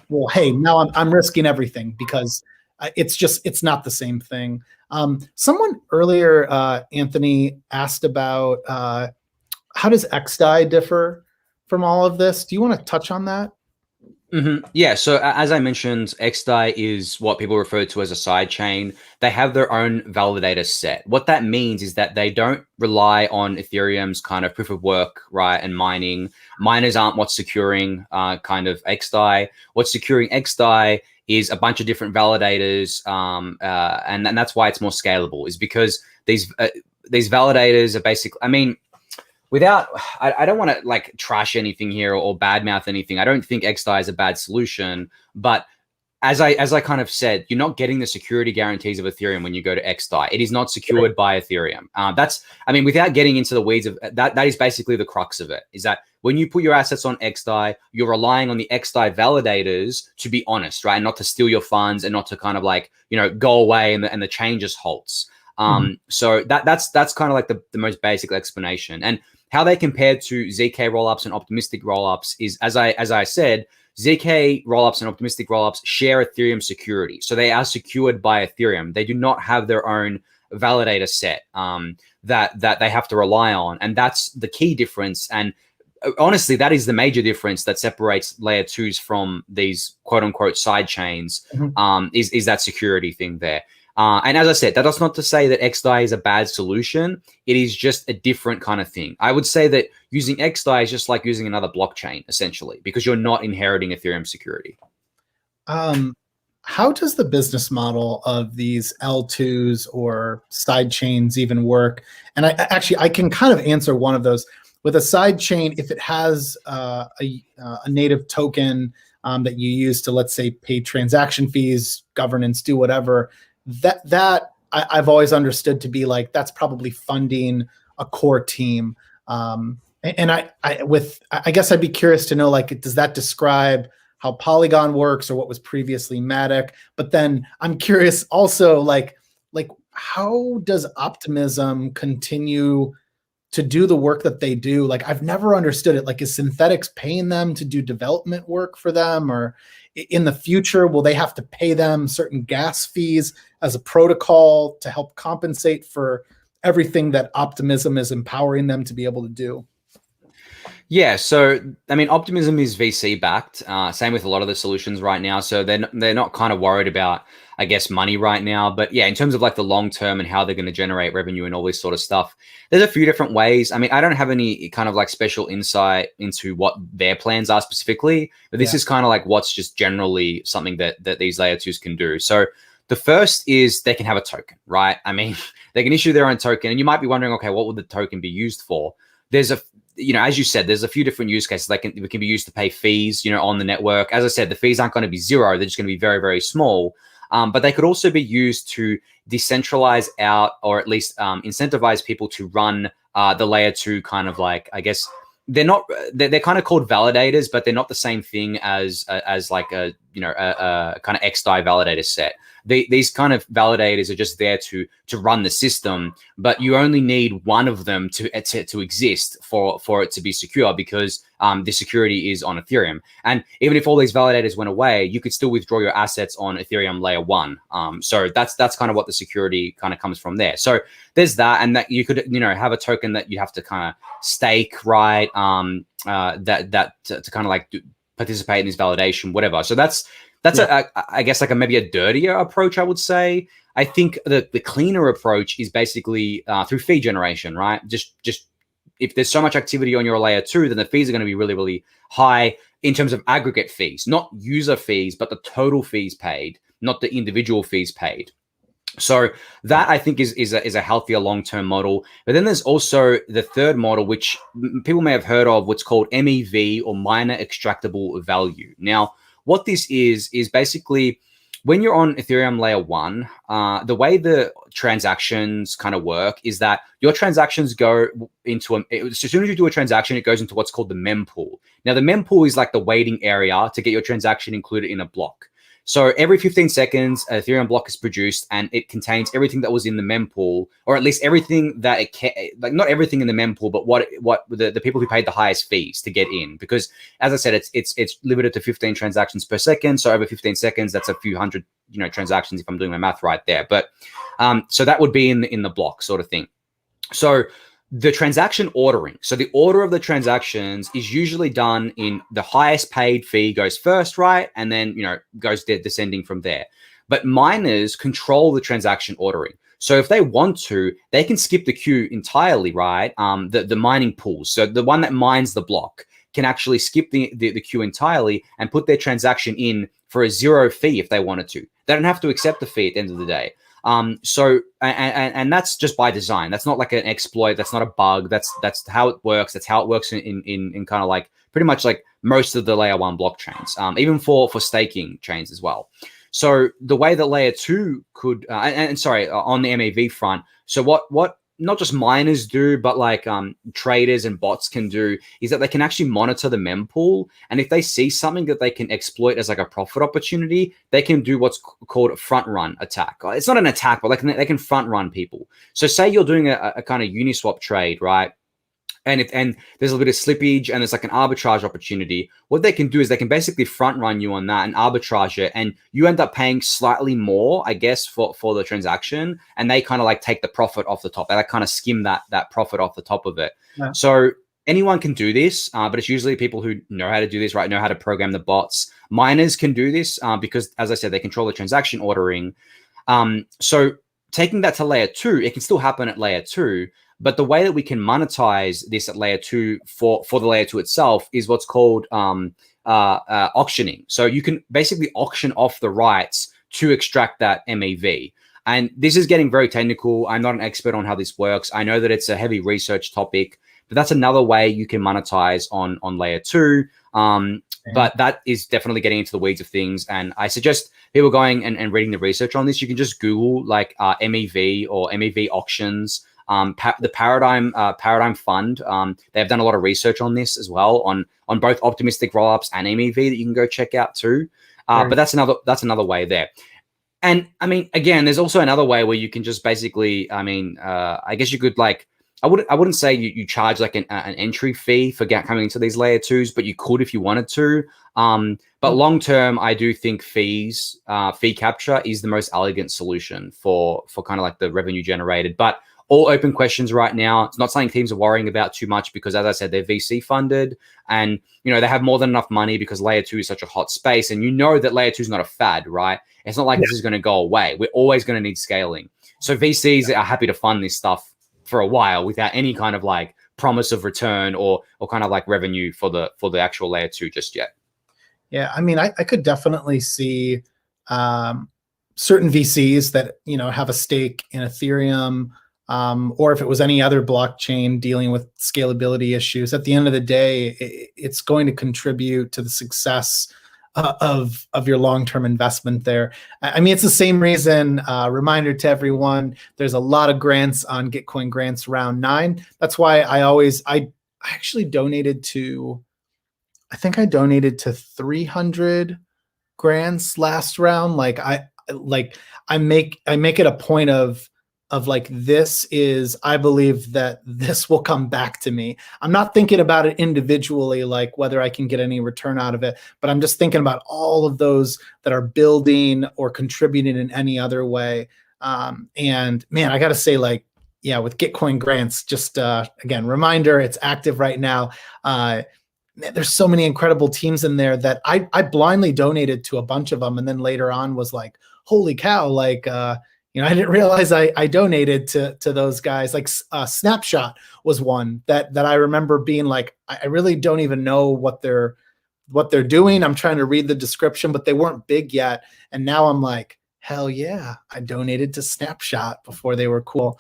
Well, hey, now I'm risking everything, because it's not the same thing. Someone earlier, Anthony, asked about how does X-Dai differ from all of this? Do you want to touch on that? Yeah, so as I mentioned, X-Dai is what people refer to as a side chain. They have their own validator set. What that means is that they don't rely on Ethereum's kind of proof of work, right, and mining. Miners aren't what's securing kind of X-Dai. What's securing X-Dai is a bunch of different validators, and that's why it's more scalable, is because these validators are basically, I mean, I don't want to like trash anything here or badmouth anything. I don't think X-Dai is a bad solution, but as I kind of said, you're not getting the security guarantees of Ethereum when you go to X-Dai. It is not secured by Ethereum. Without getting into the weeds of that, that is basically the crux of it, is that when you put your assets on X-Dai, you're relying on the X-Dai validators to be honest, right? And not to steal your funds and not to kind of like, go away and the chain just halts. So that's kind of like the most basic explanation. And how they compare to ZK rollups and optimistic rollups is, as I said, ZK rollups and optimistic rollups share Ethereum security. So they are secured by Ethereum. They do not have their own validator set that they have to rely on. And that's the key difference. And honestly, that is the major difference that separates layer 2s from these quote unquote side chains, is that security thing there. And as I said, that's not to say that X-Dai is a bad solution. It is just a different kind of thing. I would say that using X-Dai is just like using another blockchain, essentially, because you're not inheriting Ethereum security. How does the business model of these L2s or side chains even work? And I can kind of answer one of those. With a side chain, if it has a native token that you use to, let's say, pay transaction fees, governance, do whatever, that I've always understood to be like, that's probably funding a core team. And I guess I'd be curious to know, like, does that describe how Polygon works or what was previously Matic? But then I'm curious also, like how does Optimism continue to do the work that they do? Like, I've never understood it. Like, is Synthetics paying them to do development work for them? Or in the future, will they have to pay them certain gas fees as a protocol to help compensate for everything that Optimism is empowering them to be able to do? Yeah, so I mean, Optimism is VC backed. Same with a lot of the solutions right now. So they're not kind of worried about, I guess, money right now. But yeah, in terms of like the long term and how they're going to generate revenue and all this sort of stuff, there's a few different ways. I mean, I don't have any kind of like special insight into what their plans are specifically, but this is kind of like what's just generally something that these layer 2s can do. So The first is they can have a token, right? I mean, they can issue their own token, and you might be wondering, okay, what would the token be used for? There's a, as you said, there's a few different use cases. It can be used to pay fees, on the network. As I said, the fees aren't going to be zero. They're just going to be very, very small. But they could also be used to decentralize out, or at least incentivize people to run the layer 2 kind of like, I guess, they're kind of called validators, but they're not the same thing as like a kind of X-Dai validator set. These kind of validators are just there to run the system, but you only need one of them to exist for it to be secure, because the security is on Ethereum. And even if all these validators went away, you could still withdraw your assets on Ethereum layer 1. So that's kind of what the security kind of comes from there. So there's that, and that you could have a token that you have to kind of stake, right? To kind of like participate in this validation, whatever. So that's I guess like maybe a dirtier approach, I would say. I think the cleaner approach is basically through fee generation, right? Just if there's so much activity on your layer 2, then the fees are going to be really, really high in terms of aggregate fees, not user fees, but the total fees paid, not the individual fees paid. So that, I think, is a healthier long-term model. But then there's also the third model, which people may have heard of, what's called MEV, or miner extractable value. Now, what this is basically when you're on Ethereum layer 1, the way the transactions kind of work is that your transactions go into as soon as you do a transaction, it goes into what's called the mempool. Now, the mempool is like the waiting area to get your transaction included in a block. So every 15 seconds, an Ethereum block is produced, and it contains everything that was in the mempool, or at least everything that it can, like not everything in the mempool, but what the people who paid the highest fees to get in. Because as I said, it's limited to 15 transactions per second. So over 15 seconds, that's a few hundred, transactions if I'm doing my math right there. But so that would be in the block sort of thing. So the transaction ordering. So the order of the transactions is usually done in the highest paid fee goes first, right? And then, goes descending from there. But miners control the transaction ordering. So if they want to, they can skip the queue entirely, right? The mining pools. So the one that mines the block can actually skip the queue entirely and put their transaction in for a zero fee if they wanted to. They don't have to accept the fee at the end of the day. So that's just by design. That's not like an exploit. That's not a bug. That's how it works. That's how it works in kind of like pretty much like most of the layer 1 blockchains, even for staking chains as well. So the way that layer 2 could, on the MEV front. So what not just miners do, but like traders and bots can do, is that they can actually monitor the mempool. And if they see something that they can exploit as like a profit opportunity, they can do what's called a front run attack. It's not an attack, but they can front run people. So say you're doing a kind of Uniswap trade, right? And there's a little bit of slippage and there's like an arbitrage opportunity. What they can do is they can basically front run you on that and arbitrage it, and you end up paying slightly more, I guess, for the transaction, and they kind of like take the profit off the top. They like kind of skim that profit off the top of it. Yeah. So anyone can do this, but it's usually people who know how to do this, right? Know how to program the bots. Miners can do this because, as I said, they control the transaction ordering. So taking that to layer 2, it can still happen at layer 2. But the way that we can monetize this at layer 2 for the layer 2 itself is what's called auctioning. So you can basically auction off the rights to extract that MEV. And this is getting very technical. I'm not an expert on how this works. I know that it's a heavy research topic, but that's another way you can monetize on layer 2. But that is definitely getting into the weeds of things. And I suggest people going and reading the research on this. You can just Google like MEV or MEV auctions. The Paradigm Fund, they have done a lot of research on this as well, on both optimistic rollups and MEV that you can go check out too. But that's another way there. And I mean, again, there's also another way where you can just basically, I guess you could like, I wouldn't say you charge like an entry fee for coming into these layer 2s, but you could if you wanted to. But long term, I do think fee capture is the most elegant solution for kind of like the revenue generated. But all open questions right now. It's not something teams are worrying about too much because, as I said, they're VC funded and, they have more than enough money because layer 2 is such a hot space. And that layer 2 is not a fad, right? It's not like this is going to go away. We're always going to need scaling. So VCs are happy to fund this stuff for a while without any kind of like promise of return or kind of like revenue for the actual layer 2 just yet. Yeah, I mean, I could definitely see certain VCs that, have a stake in Ethereum, or if it was any other blockchain dealing with scalability issues, at the end of the day, it's going to contribute to the success of your long-term investment there. I mean, it's the same reason, reminder to everyone, there's a lot of grants on Gitcoin Grants Round 9. That's why I actually donated to, I think I donated to 300 grants last round. Like I make it a point of like, I believe that this will come back to me. I'm not thinking about it individually, like whether I can get any return out of it, but I'm just thinking about all of those that are building or contributing in any other way. And man, I got to say, like, yeah, with Gitcoin Grants, just again, reminder, it's active right now. There's so many incredible teams in there that I blindly donated to a bunch of them. And then later on was like, holy cow, like, I didn't realize I donated to those guys. Like Snapshot was one that I remember being like, I really don't even know what they're doing. I'm trying to read the description, but they weren't big yet. And now I'm like, hell yeah, I donated to Snapshot before they were cool.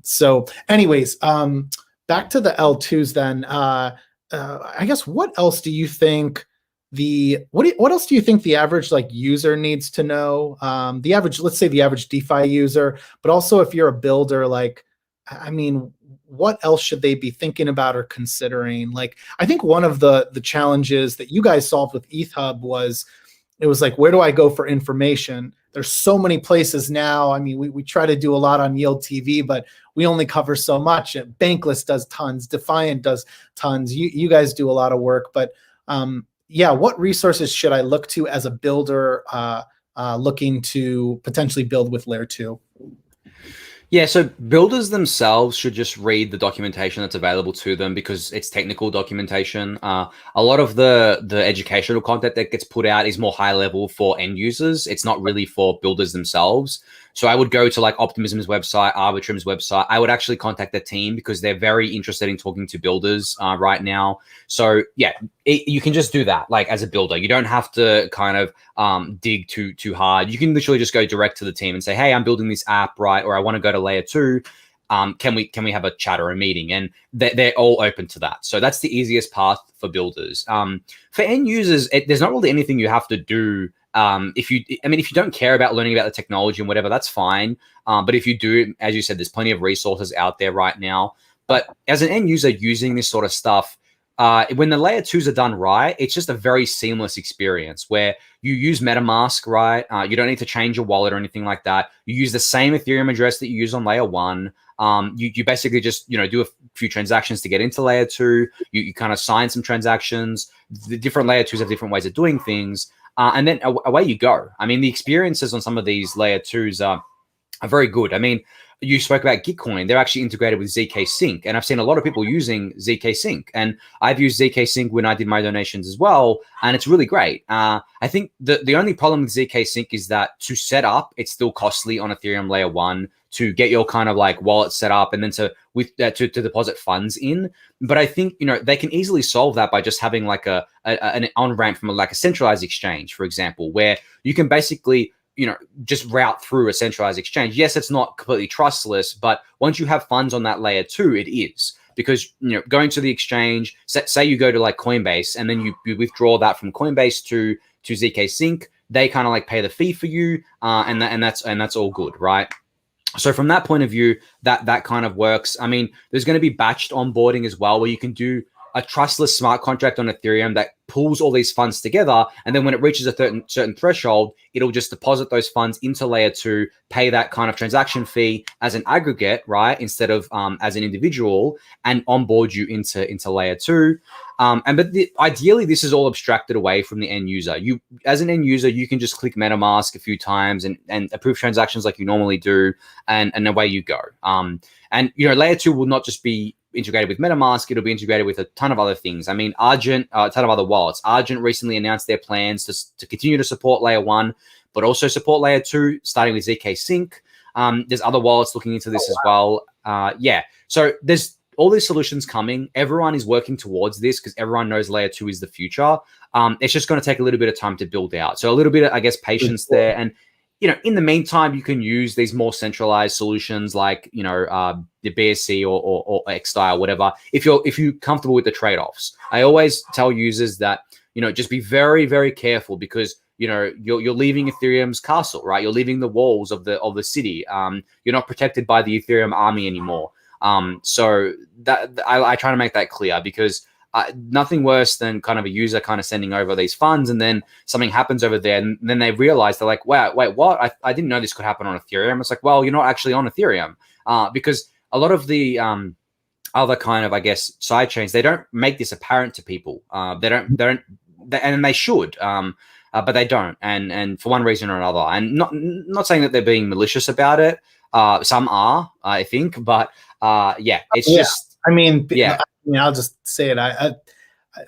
So anyways, back to the L2s then. I guess, what else do you think what else do you think the average like user needs to know? Let's say the average DeFi user, but also if you're a builder, like, I mean, what else should they be thinking about or considering? Like, I think one of the challenges that you guys solved with EthHub was, it was like, where do I go for information? There's so many places now. I mean, we try to do a lot on Yield TV, but we only cover so much. Bankless does tons. Defiant does tons. You guys do a lot of work, but yeah, what resources should I look to as a builder looking to potentially build with Layer 2? Yeah, so builders themselves should just read the documentation that's available to them, because it's technical documentation. A lot of the educational content that gets put out is more high level for end users. It's not really for builders themselves. So I would go to like Optimism's website, Arbitrum's website. I would actually contact the team because they're very interested in talking to builders right now. So yeah, you can just do that like as a builder. You don't have to kind of dig too hard. You can literally just go direct to the team and say, hey, I'm building this app, right? Or I want to go to Layer 2. Can we have a chat or a meeting? And they're all open to that. So that's the easiest path for builders. For end users, there's not really anything you have to do. If you don't care about learning about the technology and whatever, that's fine. But if you do, as you said, there's plenty of resources out there right now. But as an end user using this sort of stuff, when the Layer 2s are done right, it's just a very seamless experience where you use MetaMask, right? You don't need to change your wallet or anything like that. You use the same Ethereum address that you use on Layer 1. You basically just, do a few transactions to get into Layer 2. You kind of sign some transactions. The different Layer 2s have different ways of doing things. And then away you go. I mean, the experiences on some of these Layer 2s are very good. I mean, you spoke about Gitcoin. They're actually integrated with ZK Sync. And I've seen a lot of people using ZK Sync. And I've used ZK Sync when I did my donations as well. And it's really great. I think the only problem with ZK Sync is that to set up, it's still costly on Ethereum Layer 1 to get your kind of like wallet set up and then to deposit funds in. But I think, they can easily solve that by just having like an on-ramp from like a centralized exchange, for example, where you can basically just route through a centralized exchange. Yes, it's not completely trustless, but once you have funds on that Layer 2, it is. Because, going to the exchange, say you go to like Coinbase and then you withdraw that from Coinbase to ZK Sync, they kind of like pay the fee for you, and that's all good, right? So from that point of view, that kind of works. I mean, there's going to be batched onboarding as well, where you can do a trustless smart contract on Ethereum that pulls all these funds together. And then when it reaches a certain threshold, it'll just deposit those funds into Layer 2, pay that kind of transaction fee as an aggregate, right? Instead of as an individual, and onboard you into Layer 2. Ideally, this is all abstracted away from the end user. You, as an end user, you can just click MetaMask a few times and approve transactions like you normally do, and away you go. Layer 2 will not just be integrated with MetaMask, it'll be integrated with a ton of other things. I mean, Argent, a ton of other wallets. Argent recently announced their plans to continue to support Layer 1, but also support Layer 2, starting with ZK Sync. There's other wallets looking into this as well. So there's all these solutions coming. Everyone is working towards this because everyone knows Layer 2 is the future. It's just going to take a little bit of time to build out. So a little bit of, I guess, patience there. And in the meantime, you can use these more centralized solutions like, the BSC or X-Dai or whatever, if you're comfortable with the trade-offs. I always tell users that, just be very, very careful, because you're leaving Ethereum's castle, right? You're leaving the walls of the city. You're not protected by the Ethereum army anymore. So that I try to make that clear, because nothing worse than kind of a user kind of sending over these funds, and then something happens over there, and then they realize, they're like, wow, wait, what? I didn't know this could happen on Ethereum. It's like, well, you're not actually on Ethereum, because a lot of the other kind of, I guess, side chains, they don't make this apparent to people. They don't, and they should, but they don't, and for one reason or another. And not saying that they're being malicious about it. Some are, I think, but it's just. I mean, I'll just say it.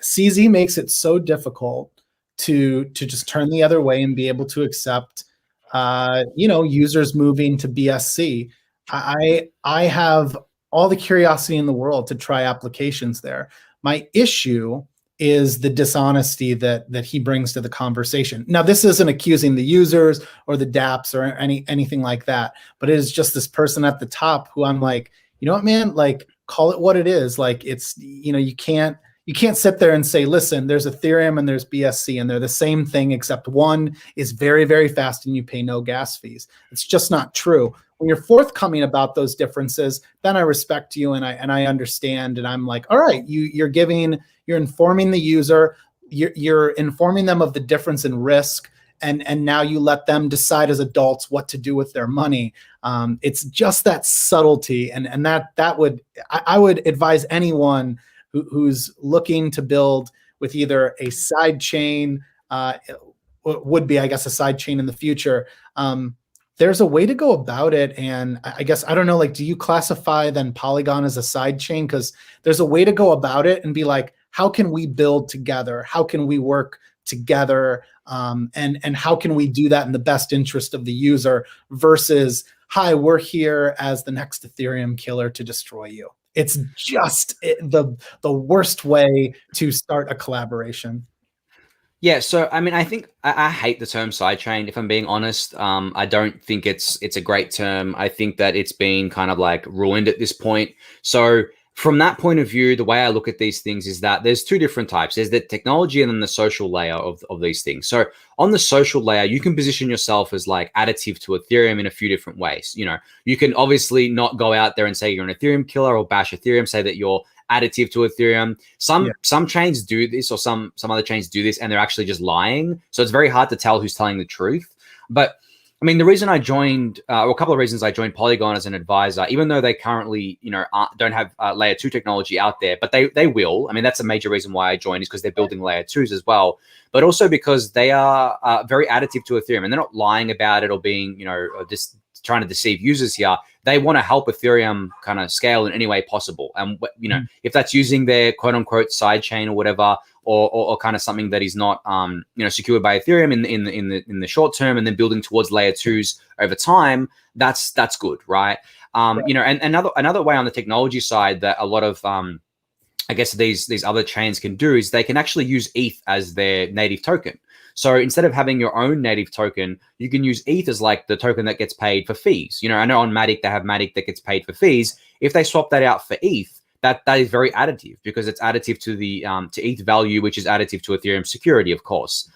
CZ makes it so difficult to just turn the other way and be able to accept, users moving to BSC. I have all the curiosity in the world to try applications there. My issue is the dishonesty that he brings to the conversation. Now, this isn't accusing the users or the dApps or anything like that, but it is just this person at the top who I'm like, you know what, man, like, call it what it is. Like, it's, you can't sit there and say, listen, there's Ethereum and there's BSC, and they're the same thing, except one is very, very fast and you pay no gas fees. It's just not true. When you're forthcoming about those differences, then I respect you and I understand, and I'm like, all right, you're informing the user, you're informing them of the difference in risk, and now you let them decide as adults what to do with their money. It's just that subtlety, and that would, I would advise anyone who's looking to build with either a side chain, would be, I guess, a side chain in the future. There's a way to go about it, and I guess, I don't know, like, do you classify then Polygon as a side chain? Because there's a way to go about it and be like, how can we build together? How can we work together? And how can we do that in the best interest of the user versus, hi, we're here as the next Ethereum killer to destroy you. It's just the worst way to start a collaboration. Yeah, so I mean, I think I hate the term sidechain, if I'm being honest. I don't think it's a great term. I think that it's been kind of like ruined at this point. So from that point of view, the way I look at these things is that there's two different types. There's the technology and then the social layer of these things. So on the social layer, you can position yourself as like additive to Ethereum in a few different ways. You can obviously not go out there and say you're an Ethereum killer or bash Ethereum, say that you're additive to Ethereum. Some chains do this, or some other chains do this, and they're actually just lying. So it's very hard to tell who's telling the truth. But I mean, the reason I joined, or a couple of reasons I joined Polygon as an advisor, even though they currently, don't have layer 2 technology out there, but they will. I mean, that's a major reason why I joined, is because they're building layer 2s as well, but also because they are very additive to Ethereum, and they're not lying about it or being, just trying to deceive users here. They want to help Ethereum kind of scale in any way possible. And, if that's using their quote unquote side chain or whatever, or kind of something that is not, secured by Ethereum in the short term, and then building towards layer 2s over time, that's good, right? And another way on the technology side that a lot of, I guess these other chains can do is they can actually use ETH as their native token. So instead of having your own native token, you can use ETH as like the token that gets paid for fees. I know on Matic, they have Matic that gets paid for fees. If they swap that out for ETH, that is very additive, because it's additive to the to ETH value, which is additive to Ethereum security, of course.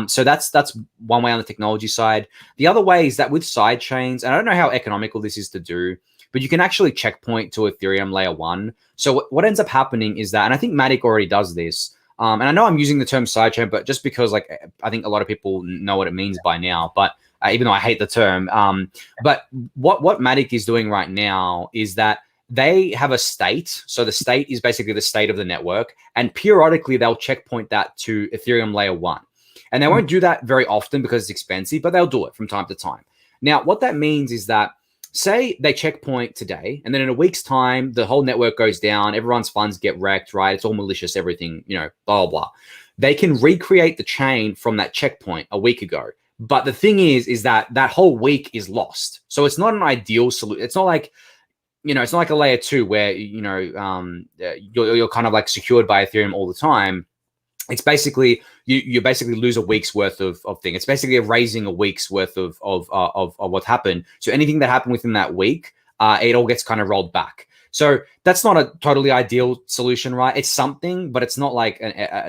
So that's one way on the technology side. The other way is that with side chains, and I don't know how economical this is to do, but you can actually checkpoint to Ethereum layer 1. So what ends up happening is that, and I think Matic already does this, and I know I'm using the term sidechain, but just because like I think a lot of people know what it means by now, but even though I hate the term, but what Matic is doing right now is that they have a state. So the state is basically the state of the network, and periodically they'll checkpoint that to Ethereum layer 1. And they won't do that very often because it's expensive, but they'll do it from time to time. Now, what that means is that, say they checkpoint today, and then in a week's time, the whole network goes down, everyone's funds get wrecked, right? It's all malicious, everything, blah, blah, blah. They can recreate the chain from that checkpoint a week ago. But the thing is that whole week is lost. So it's not an ideal solution. It's not like, it's not like a layer 2 where, you're kind of like secured by Ethereum all the time. it's basically you basically lose a week's worth of thing. It's basically erasing a week's worth of what happened. So anything that happened within that week, it all gets kind of rolled back. So that's not a totally ideal solution, right? It's something, but it's not like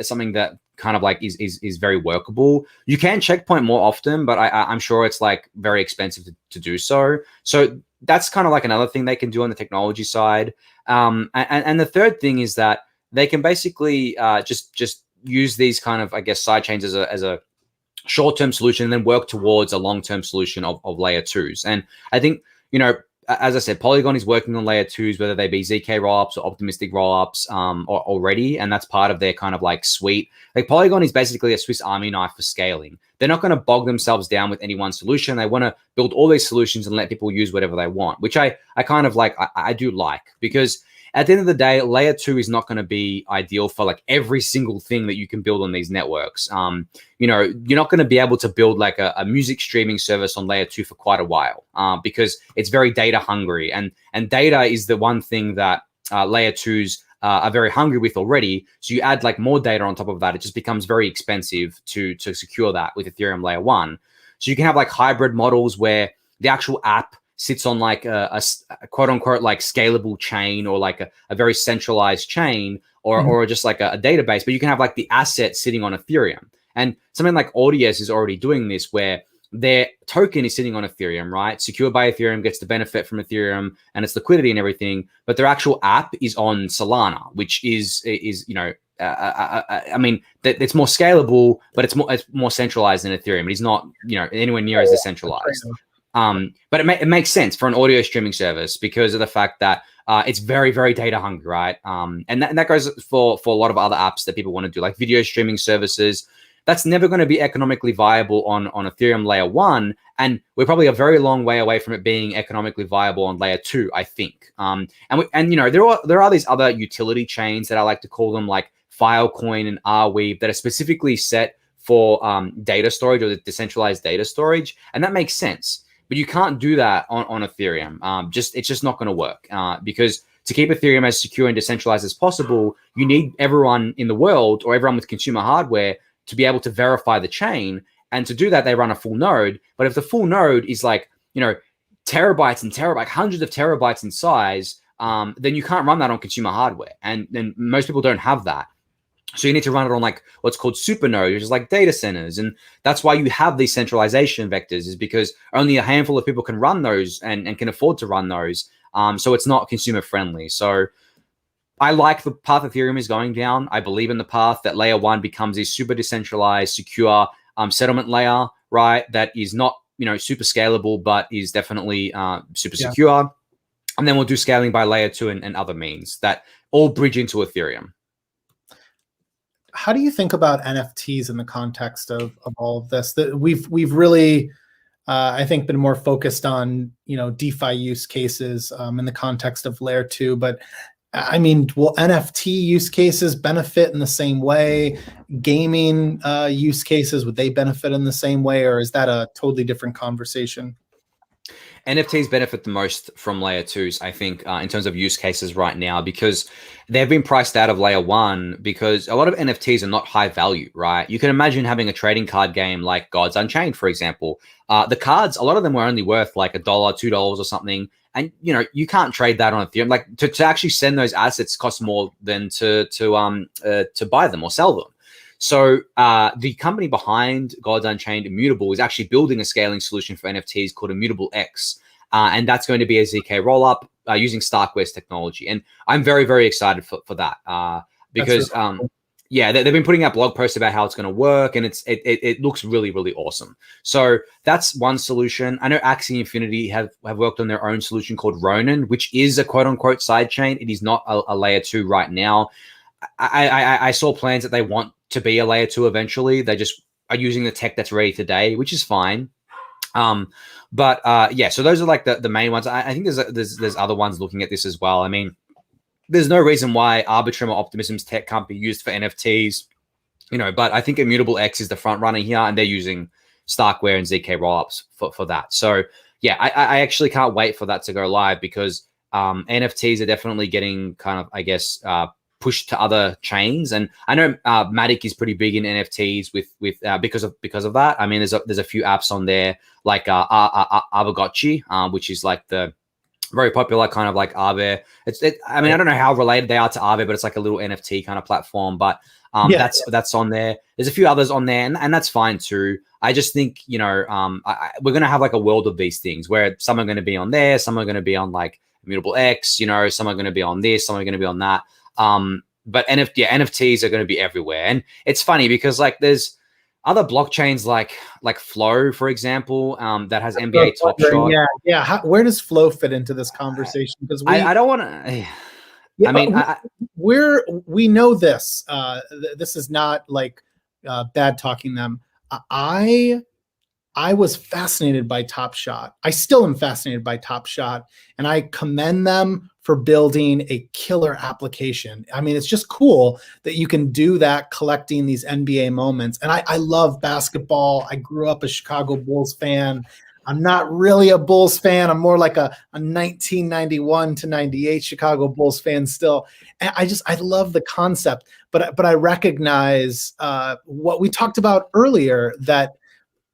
something that kind of like is very workable. You can checkpoint more often, but I'm sure it's like very expensive to do so. So that's kind of like another thing they can do on the technology side. And the third thing is that they can basically just use these kind of, I guess, sidechains as a short-term solution and then work towards a long-term solution of layer 2s. And I think, as I said, Polygon is working on layer 2s, whether they be ZK rollups or optimistic rollups already. And that's part of their kind of like suite. Like Polygon is basically a Swiss Army knife for scaling. They're not going to bog themselves down with any one solution. They want to build all these solutions and let people use whatever they want, which I kind of like, I do like, because at the end of the day, layer 2 is not going to be ideal for like every single thing that you can build on these networks. You're not going to be able to build like a music streaming service on layer 2 for quite a while because it's very data hungry, and data is the one thing that layer 2s are very hungry with already. So you add like more data on top of that, it just becomes very expensive to secure that with Ethereum layer 1. So you can have like hybrid models where the actual app sits on like a quote unquote like scalable chain, or like a very centralized chain, or just like a database, but you can have like the asset sitting on Ethereum. And something like Audius is already doing this, where their token is sitting on Ethereum, right? Secured by Ethereum, gets to benefit from Ethereum and its liquidity and everything, but their actual app is on Solana, which is I mean, it's more scalable, but it's more centralized than Ethereum. It is not, anywhere near as decentralized. But it makes sense for an audio streaming service because of the fact that it's very, very data hungry, right? And that goes for a lot of other apps that people want to do, like video streaming services. That's never going to be economically viable on Ethereum layer 1, and we're probably a very long way away from it being economically viable on layer 2, I think. There are these other utility chains that I like to call them, like Filecoin and Arweave, that are specifically set for data storage, or the decentralized data storage, and that makes sense. But you can't do that on Ethereum. It's just not going to work because to keep Ethereum as secure and decentralized as possible, you need everyone in the world, or everyone with consumer hardware, to be able to verify the chain. And to do that, they run a full node. But if the full node is like, terabytes and terabytes, hundreds of terabytes in size, then you can't run that on consumer hardware. And then most people don't have that. So you need to run it on like what's called supernodes, which is like data centers. And that's why you have these centralization vectors, is because only a handful of people can run those and can afford to run those. So it's not consumer friendly. So I like the path Ethereum is going down. I believe in the path that layer 1 becomes a super decentralized, secure settlement layer, right? That is not, super scalable, but is definitely super secure. And then we'll do scaling by layer 2 and other means that all bridge into Ethereum. How do you think about NFTs in the context of all of this? That we've really, I think, been more focused on DeFi use cases in the context of layer 2. But I mean, will NFT use cases benefit in the same way? Gaming use cases, would they benefit in the same way, or is that a totally different conversation? NFTs benefit the most from layer 2s, I think, in terms of use cases right now, because they've been priced out of layer 1 because a lot of NFTs are not high value, right? You can imagine having a trading card game like Gods Unchained, for example. The cards, a lot of them were only worth like $1, $2 or something. And, you can't trade that on Ethereum. Like to actually send those assets costs more than to buy them or sell them. So the company behind Gods Unchained, Immutable, is actually building a scaling solution for NFTs called Immutable X. And that's going to be a ZK rollup using Starkware's technology. And I'm very, very excited for that because, really cool. They've been putting out blog posts about how it's going to work, and it looks really, really awesome. So that's one solution. I know Axie Infinity have worked on their own solution called Ronin, which is a quote-unquote sidechain. It is not a layer 2 right now. I saw plans that they want to be a layer 2 eventually. They just are using the tech that's ready today, which is fine. So those are like the main ones. I think there's other ones looking at this as well. I mean, there's no reason why Arbitrum or Optimism's tech can't be used for NFTs, but I think Immutable X is the front runner here, and they're using Starkware and ZK rollups for that. So yeah, I actually can't wait for that to go live, because NFTs are definitely getting kind of, I guess, pushed to other chains. And I know Matic is pretty big in NFTs with because of that. I mean, there's a few apps on there like Aavegotchi, which is like the very popular kind of like Aave. I mean, I don't know how related they are to Aave, but it's like a little NFT kind of platform. But that's on there. There's a few others on there, and that's fine too. I just think, you know, we're going to have like a world of these things where some are going to be on there, some are going to be on like Immutable X, you know, some are going to be on this, some are going to be on that. But NFTs are going to be everywhere. And it's funny because like there's other blockchains like Flow, for example, that has NBA Top Shot. Yeah. Where does Flow fit into this conversation? Because I don't want to. Yeah, I mean, we know this. This is not like bad talking them. I was fascinated by Top Shot. I still am fascinated by Top Shot, and I commend them for building a killer application. I mean, it's just cool that you can do that, collecting these NBA moments. And I love basketball. I grew up a Chicago Bulls fan. I'm not really a Bulls fan. I'm more like a 1991 to 98 Chicago Bulls fan still. And I love the concept, but I recognize what we talked about earlier, that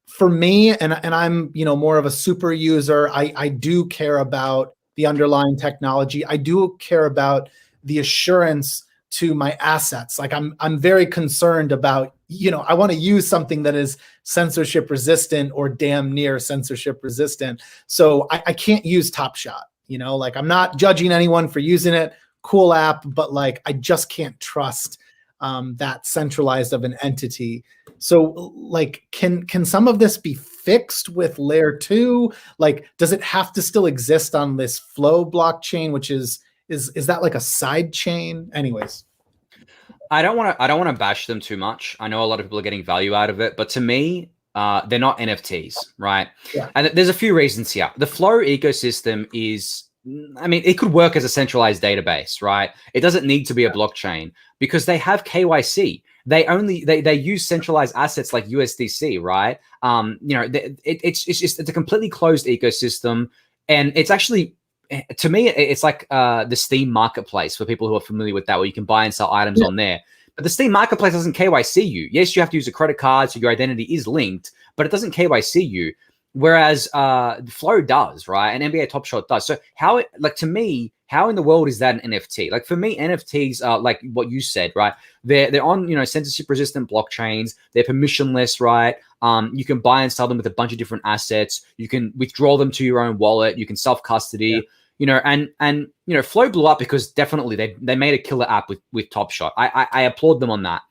for me, and I'm, you know, more of a super user, I do care about the underlying technology. I do care about the assurance to my assets. Like I'm very concerned about, you know, I want to use something that is censorship resistant or damn near censorship resistant. So I can't use Top Shot, you know, like I'm not judging anyone for using it. Cool app, but like I just can't trust that centralized of an entity. So like, can some of this be fixed with layer 2? Like, does it have to still exist on this Flow blockchain, which is that like a side chain? Anyways, I don't want to bash them too much. I know a lot of people are getting value out of it, but to me, they're not NFTs, right? Yeah. And there's a few reasons here. The Flow ecosystem is, I mean, it could work as a centralized database, right? It doesn't need to be a blockchain because they have KYC. They use centralized assets like USDC, right? You know, it's a completely closed ecosystem, and it's actually, to me, it's like the Steam marketplace for people who are familiar with that, where you can buy and sell items on there. But the Steam marketplace doesn't KYC you. Yes, you have to use a credit card, so your identity is linked, but it doesn't KYC you. Whereas Flow does, right? And NBA Top Shot does. So how, like, to me, how in the world is that an NFT? Like, for me, NFTs are like what you said, right? They're on, you know, censorship resistant blockchains. They're permissionless, right? You can buy and sell them with a bunch of different assets. You can withdraw them to your own wallet. You can self custody. You know, and you know, Flow blew up because definitely they made a killer app with Top Shot. I applaud them on that.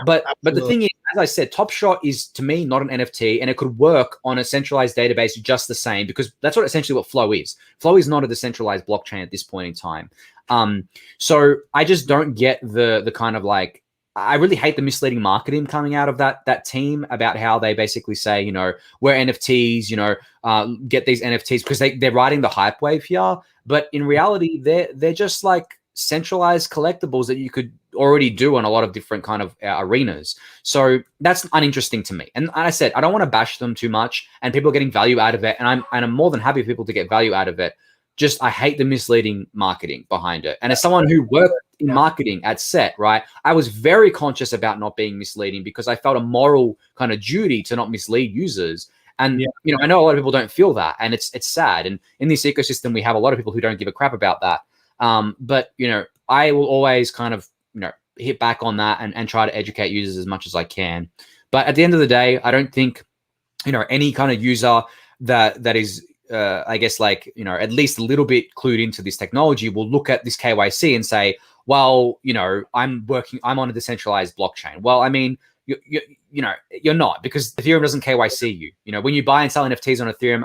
But the thing is, as I said, Top Shot is, to me, not an NFT, and it could work on a centralized database just the same, because that's essentially what Flow is. Flow is not a decentralized blockchain at this point in time. So I just don't get the kind of like, I really hate the misleading marketing coming out of that team about how they basically say, you know, we're NFTs, you know, get these NFTs, because they're riding the hype wave here. But in reality, they're just like centralized collectibles that you could already do on a lot of different kind of arenas. So that's uninteresting to me. And I said, I don't want to bash them too much, and people are getting value out of it. And I'm more than happy for people to get value out of it. Just, I hate the misleading marketing behind it. And as someone who worked in marketing at Set, right, I was very conscious about not being misleading, because I felt a moral kind of duty to not mislead users. And, you know, I know a lot of people don't feel that, and it's sad. And in this ecosystem, we have a lot of people who don't give a crap about that. But, you know, I will always kind of, you know, hit back on that and try to educate users as much as I can. But at the end of the day, I don't think, you know, any kind of user that is, I guess, like, you know, at least a little bit clued into this technology will look at this KYC and say, well, you know, I'm on a decentralized blockchain. Well, I mean, you know, you're not, because Ethereum doesn't KYC you. You know, when you buy and sell NFTs on Ethereum,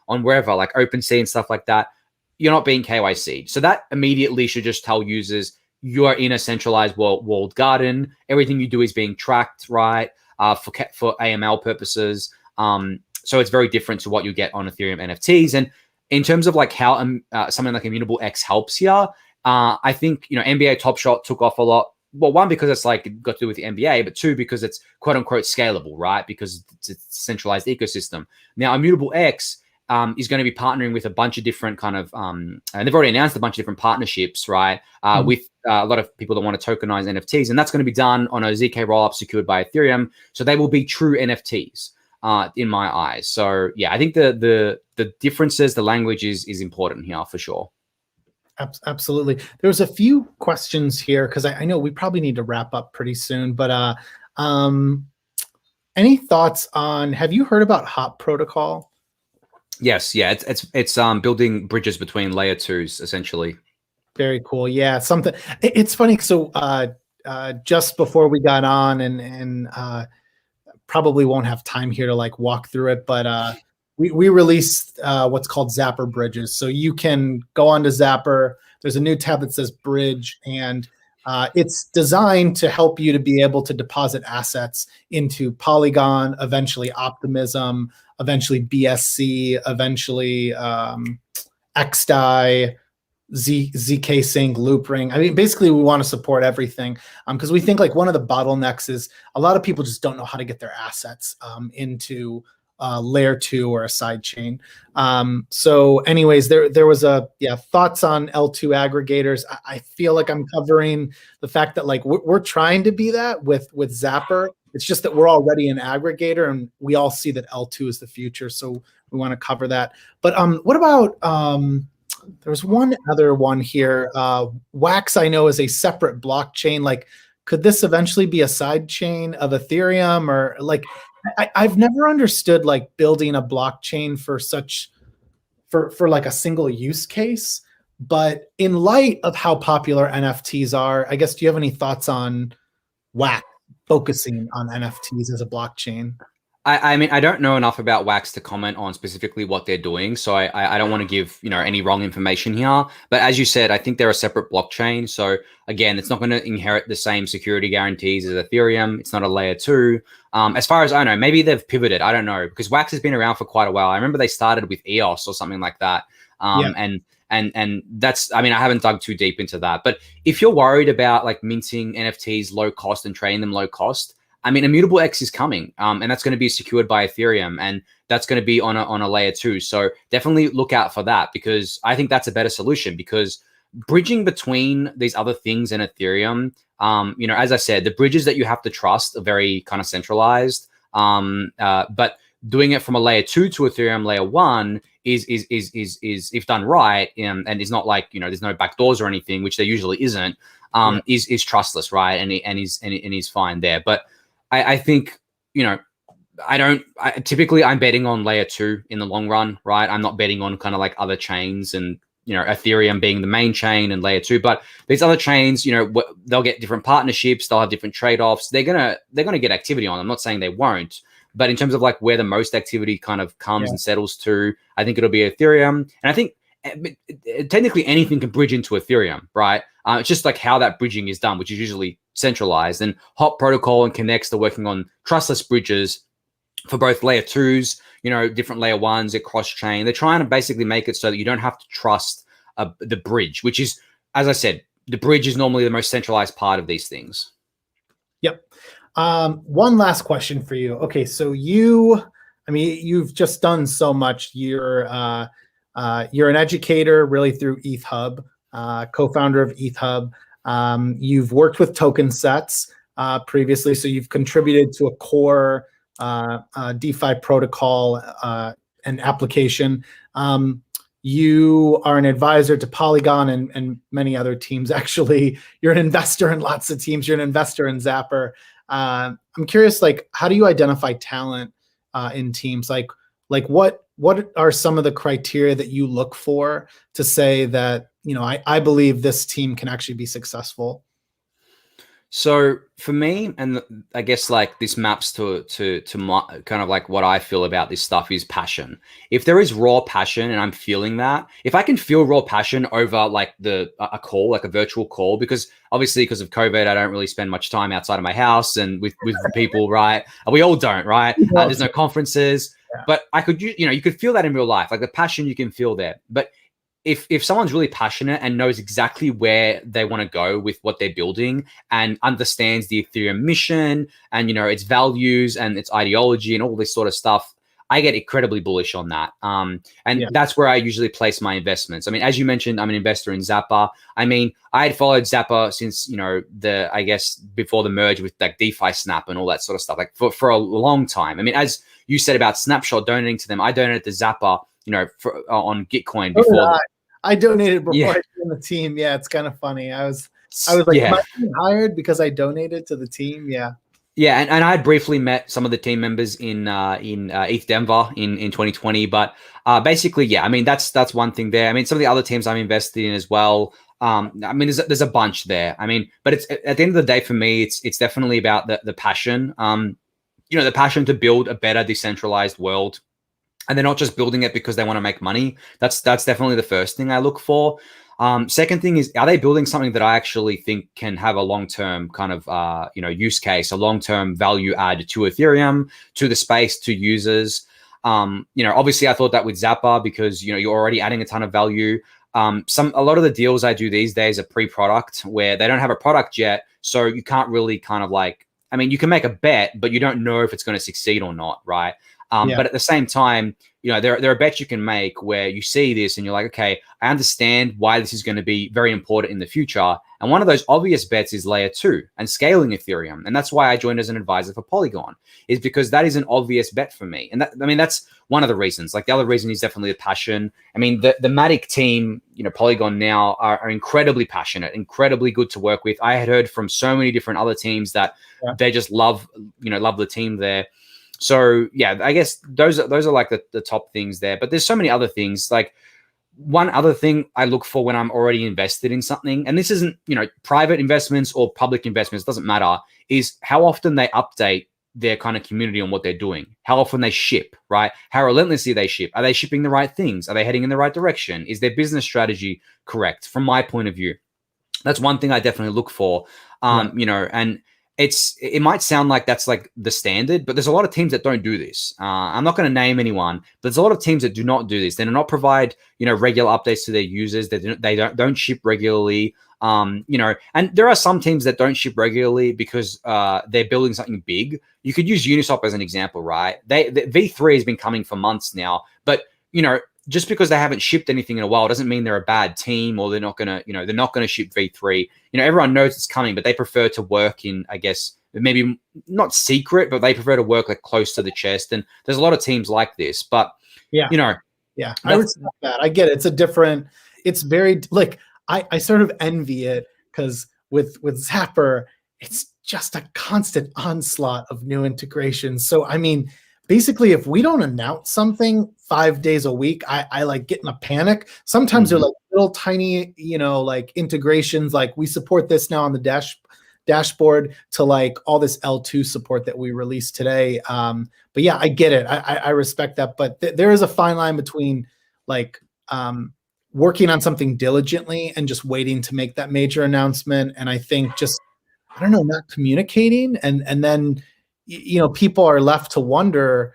on wherever, like OpenSea and stuff like that, you're not being KYC'd. So that immediately should just tell users you are in a centralized walled garden. Everything you do is being tracked, right? For AML purposes. So it's very different to what you get on Ethereum NFTs. And in terms of like how something like Immutable X helps here, I think, you know, NBA Top Shot took off a lot. Well, one, because it's like got to do with the NBA, but two, because it's quote unquote scalable, right? Because it's a centralized ecosystem. Now, Immutable X, is going to be partnering with a bunch of different kind of, and they've already announced a bunch of different partnerships, right? With a lot of people that want to tokenize NFTs, and that's going to be done on a ZK rollup secured by Ethereum. So they will be true NFTs in my eyes. So yeah, I think the differences, the language is important here for sure. Absolutely. There's a few questions here because I know we probably need to wrap up pretty soon, but any thoughts on, have you heard about Hop Protocol? Yes, yeah, it's building bridges between layer 2s essentially. Very cool. Yeah, something. It's funny. So just before we got on, and probably won't have time here to like walk through it, but we released what's called Zapper bridges. So you can go onto Zapper. There's a new tab that says Bridge, and it's designed to help you to be able to deposit assets into Polygon, eventually Optimism, eventually BSC, eventually X-Dai, ZK Sync, Loopring. I mean, basically, we want to support everything because we think like one of the bottlenecks is a lot of people just don't know how to get their assets into layer 2 or a side chain. So anyways, there was thoughts on L2 aggregators. I feel like I'm covering the fact that like we're trying to be that with Zapper. It's just that we're already an aggregator and we all see that L2 is the future. So we want to cover that. But what about, there's one other one here. Wax, I know, is a separate blockchain. Like, could this eventually be a side chain of Ethereum, or like, I've never understood like building a blockchain for like a single use case. But in light of how popular NFTs are, I guess, do you have any thoughts on Wax focusing on NFTs as a blockchain? I mean, I don't know enough about Wax to comment on specifically what they're doing, so I don't want to give any wrong information here. But as you said, I think they're a separate blockchain. So again, it's not going to inherit the same security guarantees as Ethereum. It's not a layer 2. As far as I know, maybe they've pivoted. I don't know, because Wax has been around for quite a while. I remember they started with EOS or something like that. And that's, I mean, I haven't dug too deep into that. But if you're worried about like minting NFTs low cost and trading them low cost, I mean, Immutable X is coming, and that's going to be secured by Ethereum, and that's going to be on a layer 2. So definitely look out for that, because I think that's a better solution, because bridging between these other things and Ethereum, as I said, the bridges that you have to trust are very kind of centralized, but doing it from a layer 2 to Ethereum layer 1 is if done right, and is not like, there's no backdoors or anything, which there usually isn't, is trustless, right? And he's fine there. But I think, typically I'm betting on layer 2 in the long run, right? I'm not betting on kind of like other chains and, Ethereum being the main chain and layer 2, but these other chains, they'll get different partnerships, they'll have different trade-offs. They're going to get activity on. I'm not saying they won't, but in terms of like where the most activity kind of comes and settles to, I think it'll be Ethereum. And I think technically anything can bridge into Ethereum, right? It's just like how that bridging is done, which is usually centralized. And Hop Protocol and Connects are working on trustless bridges for both layer 2s, different layer 1s, at cross-chain. They're trying to basically make it so that you don't have to trust the bridge, which is, as I said, the bridge is normally the most centralized part of these things. Yep. One last question for you. Okay, so you've just done so much. You're an educator really through EthHub, co-founder of EthHub. You've worked with token sets previously, so you've contributed to a core DeFi protocol and application. You are an advisor to Polygon and many other teams. Actually, you're an investor in lots of teams. You're an investor in Zapper. I'm curious, like, how do you identify talent in teams? Like what are some of the criteria that you look for to say that, I believe this team can actually be successful? So for me, and I guess like this maps to my kind of like what I feel about this stuff is passion. If there is raw passion and I'm feeling that, if I can feel raw passion over like a call, like a virtual call, because obviously because of COVID, I don't really spend much time outside of my house and with people, right? We all don't, right? There's no conferences, but I could, you could feel that in real life, like the passion you can feel there. But if someone's really passionate and knows exactly where they want to go with what they're building and understands the Ethereum mission and, its values and its ideology and all this sort of stuff, I get incredibly bullish on that. And that's where I usually place my investments. I mean, as you mentioned, I'm an investor in Zapper. I mean, I had followed Zapper since, I guess before the merge with like DeFi Snap and all that sort of stuff, like for a long time. I mean, as you said about Snapshot donating to them, I donated to Zapper, on Gitcoin before. I donated before I joined the team. Yeah, it's kind of funny. I was like, am I being hired because I donated to the team? Yeah. Yeah, and I briefly met some of the team members in ETH Denver in 2020, but basically, yeah, I mean that's one thing there. I mean, some of the other teams I'm invested in as well. I mean, there's a bunch there. I mean, but it's at the end of the day for me, it's definitely about the passion. The passion to build a better decentralized world, and they're not just building it because they want to make money. That's definitely the first thing I look for. Second thing is, are they building something that I actually think can have a long-term kind of, use case, a long-term value add to Ethereum, to the space, to users? Obviously I thought that with Zapper because, you're already adding a ton of value. A lot of the deals I do these days are pre-product where they don't have a product yet. So you can't really kind of like, I mean, you can make a bet, but you don't know if it's going to succeed or not, right? But at the same time, there are bets you can make where you see this and you're like, okay, I understand why this is going to be very important in the future. And one of those obvious bets is layer 2 and scaling Ethereum. And that's why I joined as an advisor for Polygon, is because that is an obvious bet for me. And that's one of the reasons. Like the other reason is definitely the passion. I mean, the Matic team, Polygon now are incredibly passionate, incredibly good to work with. I had heard from so many different other teams that they just love the team there. So yeah, I guess those are like the top things there, but there's so many other things. Like one other thing I look for when I'm already invested in something, and this isn't, private investments or public investments, doesn't matter, is how often they update their kind of community on what they're doing, how often they ship, right? How relentlessly they ship. Are they shipping the right things? Are they heading in the right direction? Is their business strategy correct from my point of view? That's one thing I definitely look for, and it might sound like that's like the standard, but there's a lot of teams that don't do this. I'm not going to name anyone, but there's a lot of teams that do not do this. They do not provide, regular updates to their users. They don't ship regularly. And there are some teams that don't ship regularly because they're building something big. You could use Uniswap as an example, right? The V3 has been coming for months now, but just because they haven't shipped anything in a while doesn't mean they're a bad team or they're not gonna ship V3. Everyone knows it's coming, but they prefer to work in, I guess, maybe not secret, but they prefer to work like close to the chest. And there's a lot of teams like this, but I respect that. I get it. It's very like, I sort of envy it because with Zapper, it's just a constant onslaught of new integrations. So, I mean, basically, if we don't announce something 5 days a week, I like get in a panic. Sometimes they're like little tiny, like integrations, like we support this now on the dashboard to like all this L2 support that we released today. But yeah, I get it. I respect that. But there is a fine line between like working on something diligently and just waiting to make that major announcement. And I think just, I don't know, not communicating and then people are left to wonder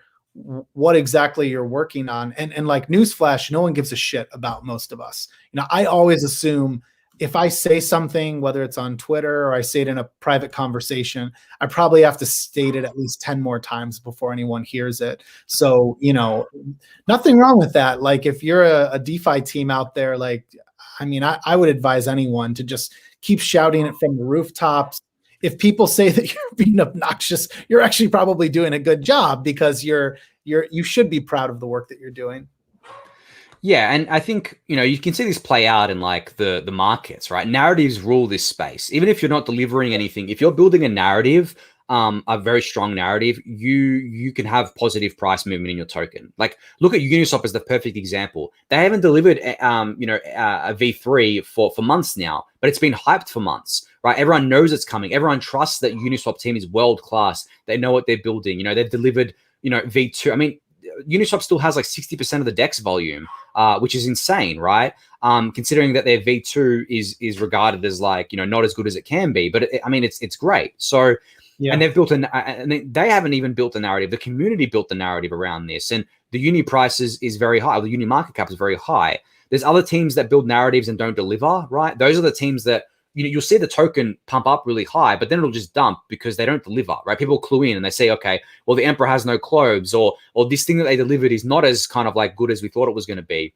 what exactly you're working on. And like newsflash, no one gives a shit about most of us. I always assume if I say something, whether it's on Twitter or I say it in a private conversation, I probably have to state it at least 10 more times before anyone hears it. So, nothing wrong with that. Like if you're a DeFi team out there, like, I mean, I would advise anyone to just keep shouting it from the rooftops. If people say that you're being obnoxious, you're actually probably doing a good job because you should be proud of the work that you're doing. Yeah, and I think, you can see this play out in like the markets, right? Narratives rule this space. Even if you're not delivering anything, if you're building a narrative, a very strong narrative, you can have positive price movement in your token. Like look at Uniswap as the perfect example. They haven't delivered a V3 for months now, but it's been hyped for months, right? Everyone knows it's coming. Everyone trusts that Uniswap team is world class. They know what they're building. They've delivered, V2. I mean, Uniswap still has like 60% of the DEX volume, which is insane, right? Considering that their V2 is regarded as like, not as good as it can be, but it's great. So, and they've built and they haven't even built the narrative. The community built the narrative around this, and the uni price is very high. The uni market cap is very high. There's other teams that build narratives and don't deliver, right? Those are the teams that you'll see the token pump up really high, but then it'll just dump because they don't deliver, right? People clue in and they say, okay, well, the emperor has no clothes, or this thing that they delivered is not as kind of like good as we thought it was going to be,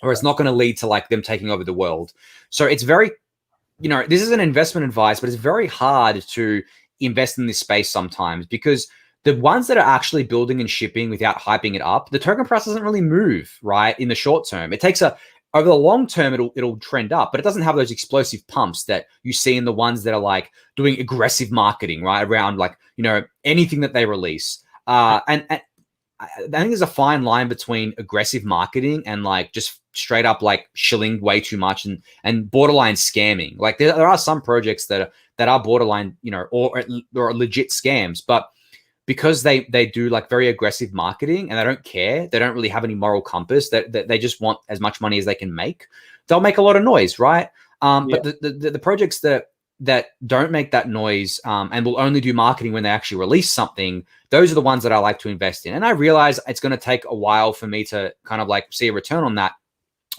or it's not going to lead to like them taking over the world. So it's very, this is an investment advice, but it's very hard to invest in this space sometimes, because the ones that are actually building and shipping without hyping it up, the token price doesn't really move, right? In the short term, it takes over the long term, it'll trend up, but it doesn't have those explosive pumps that you see in the ones that are like doing aggressive marketing, right? Around like, anything that they release. And I think there's a fine line between aggressive marketing and like just straight up like shilling way too much and borderline scamming. Like there are some projects that are borderline, or legit scams, but because they do like very aggressive marketing and they don't care, they don't really have any moral compass, that they just want as much money as they can make, they'll make a lot of noise, right? But the projects that don't make that noise and will only do marketing when they actually release something, those are the ones that I like to invest in. And I realize it's going to take a while for me to kind of like see a return on that,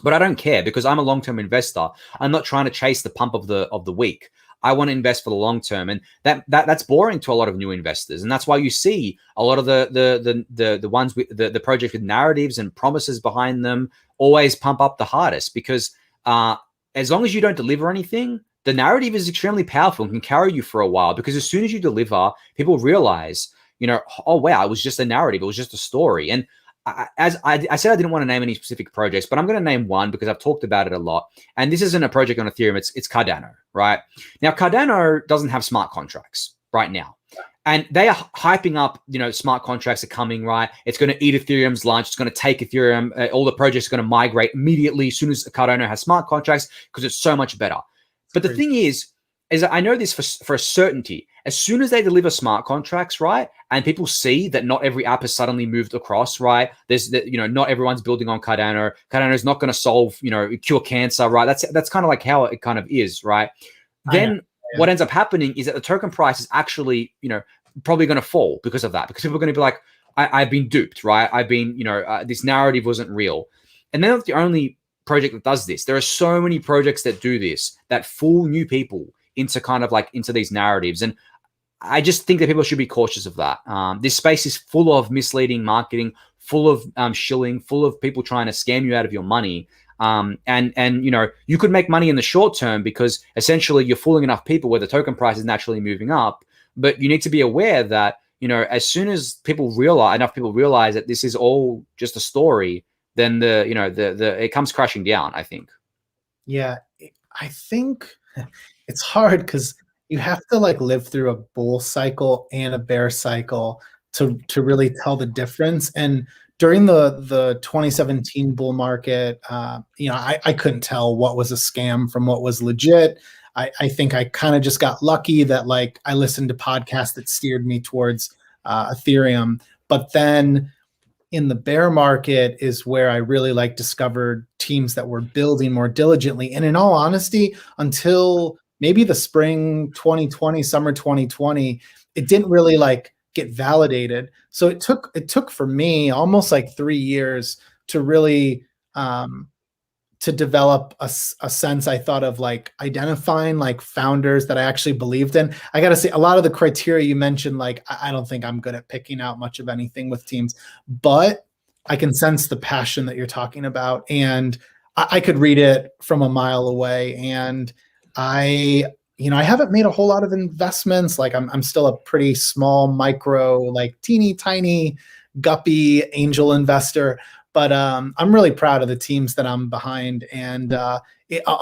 but I don't care because I'm a long-term investor. I'm not trying to chase the pump of the week. I want to invest for the long term, and that's boring to a lot of new investors, and that's why you see a lot of the ones with the project with narratives and promises behind them always pump up the hardest, because as long as you don't deliver anything, the narrative is extremely powerful and can carry you for a while, because as soon as you deliver, people realize, oh wow, it was just a narrative, it was just a story. And as I said, I didn't want to name any specific projects, but I'm going to name one because I've talked about it a lot. And this isn't a project on Ethereum, it's Cardano, right? Now, Cardano doesn't have smart contracts right now. And they are hyping up, smart contracts are coming, right? It's going to eat Ethereum's lunch. It's going to take Ethereum. All the projects are going to migrate immediately as soon as Cardano has smart contracts, because it's so much better. But the thing is that I know this for a certainty. As soon as they deliver smart contracts, right, and people see that not every app has suddenly moved across, right? Not everyone's building on Cardano. Cardano is not going to solve, cure cancer, right? That's kind of like how it kind of is, right? Then what ends up happening is that the token price is actually, probably going to fall because of that, because people are going to be like, I've been duped, right? I've been, this narrative wasn't real. And they're not the only project that does this. There are so many projects that do this, that fool new people into these narratives. And I just think that people should be cautious of that. This space is full of misleading marketing, full of shilling, full of people trying to scam you out of your money. And you could make money in the short term because essentially you're fooling enough people where the token price is naturally moving up. But you need to be aware that, as soon as enough people realize that this is all just a story, then it comes crashing down, I think. Yeah, I think it's hard because you have to like live through a bull cycle and a bear cycle to really tell the difference. And during the 2017 bull market, I couldn't tell what was a scam from what was legit. I think I kind of just got lucky that like I listened to podcasts that steered me towards Ethereum. But then in the bear market is where I really like discovered teams that were building more diligently. And in all honesty, until maybe the spring 2020, summer 2020, it didn't really like get validated. So it took for me almost like 3 years to really to develop a sense, I thought, of like identifying like founders that I actually believed in. I got to say, a lot of the criteria you mentioned, like I don't think I'm good at picking out much of anything with teams, but I can sense the passion that you're talking about, and I could read it from a mile away. And I haven't made a whole lot of investments. Like I'm still a pretty small micro, like teeny tiny guppy angel investor. But I'm really proud of the teams that I'm behind. And a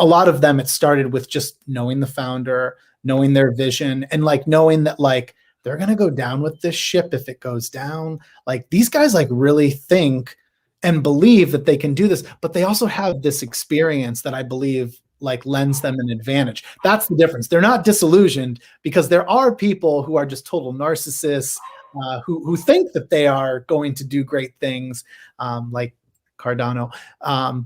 lot of them, it started with just knowing the founder, knowing their vision, and like knowing that like they're going to go down with this ship if it goes down. Like these guys like really think and believe that they can do this, but they also have this experience that I believe like lends them an advantage. That's the difference. They're not disillusioned, because there are people who are just total narcissists, who think that they are going to do great things, like Cardano,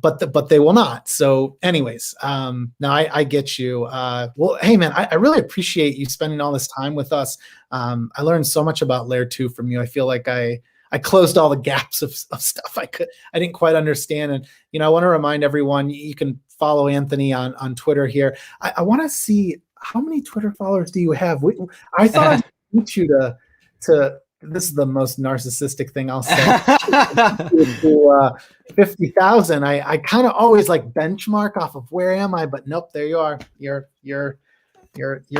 but they will not. So anyways, now I get you. Well, hey man, I really appreciate you spending all this time with us. I learned so much about Layer 2 from you. I feel like I closed all the gaps of stuff I didn't quite understand. And, I want to remind everyone, you can follow Anthony on Twitter here. I want to see, how many Twitter followers do you have? I thought I'd meet you to this is the most narcissistic thing I'll say. To 50,000. I kind of always like benchmark off of where am I, but nope, there you are. You're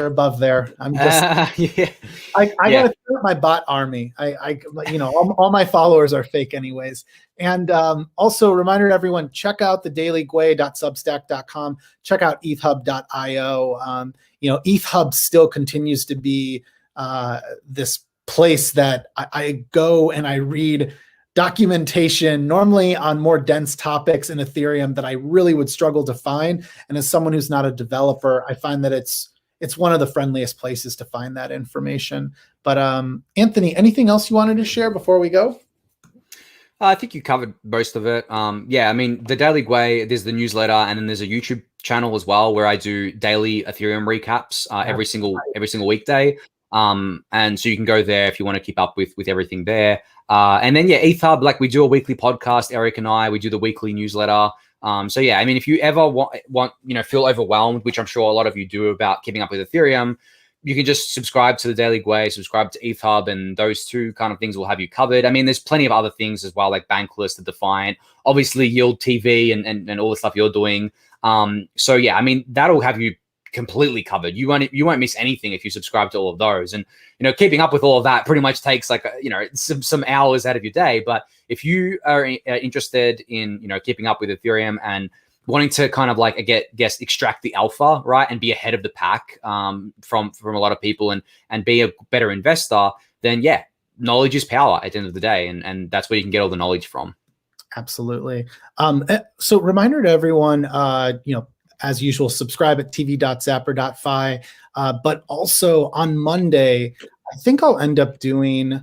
above there. I'm just I gotta start my bot army. All my followers are fake anyways. And also reminder to everyone, check out the dailygway.substack.com, check out ethhub.io. EthHub still continues to be this place that I go and I read documentation, normally on more dense topics in Ethereum that I really would struggle to find. And as someone who's not a developer, I find that it's one of the friendliest places to find that information. But Anthony, anything else you wanted to share before we go? I think you covered most of it. Yeah, I mean, the Daily Gwei, there's the newsletter, and then there's a YouTube channel as well where I do daily Ethereum recaps every single weekday. And so you can go there if you want to keep up with everything there. And then EthHub, like we do a weekly podcast, Eric and I, we do the weekly newsletter. So yeah, I mean, if you ever want feel overwhelmed, which I'm sure a lot of you do about keeping up with Ethereum, you can just subscribe to the Daily Gwei, subscribe to EthHub, and those two kind of things will have you covered. I mean, there's plenty of other things as well, like Bankless, the Defiant, obviously Yield TV and all the stuff you're doing. So yeah, I mean, that'll have you completely covered. You won't miss anything if you subscribe to all of those. And keeping up with all of that pretty much takes like some hours out of your day. But if you are interested in keeping up with Ethereum and wanting to kind of like extract the alpha, right, and be ahead of the pack from a lot of people and be a better investor, then yeah, knowledge is power at the end of the day, and that's where you can get all the knowledge from. Absolutely. So reminder to everyone, as usual, subscribe at tv.zapper.fi. But also on Monday, I think we'll end up doing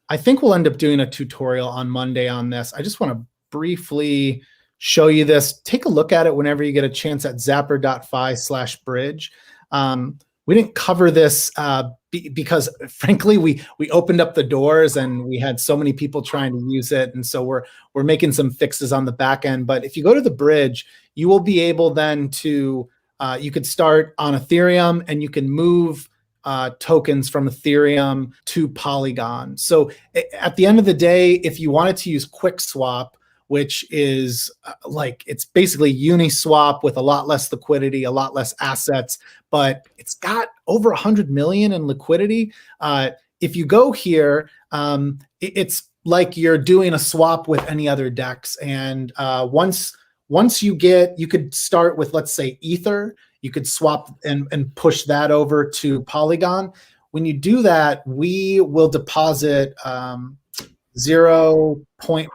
a tutorial on Monday on this. I just want to briefly show you this. Take a look at it whenever you get a chance at zapper.fi/bridge. We didn't cover this because frankly, we opened up the doors and we had so many people trying to use it. And so we're making some fixes on the back end. But if you go to the bridge, you will be able then to, you could start on Ethereum and you can move tokens from Ethereum to Polygon. So at the end of the day, if you wanted to use QuickSwap, which is it's basically Uniswap with a lot less liquidity, a lot less assets, but it's got over 100 million in liquidity. If you go here, it's like you're doing a swap with any other DEX. And once you could start with, let's say, Ether, you could swap and push that over to Polygon. When you do that, we will deposit 0.1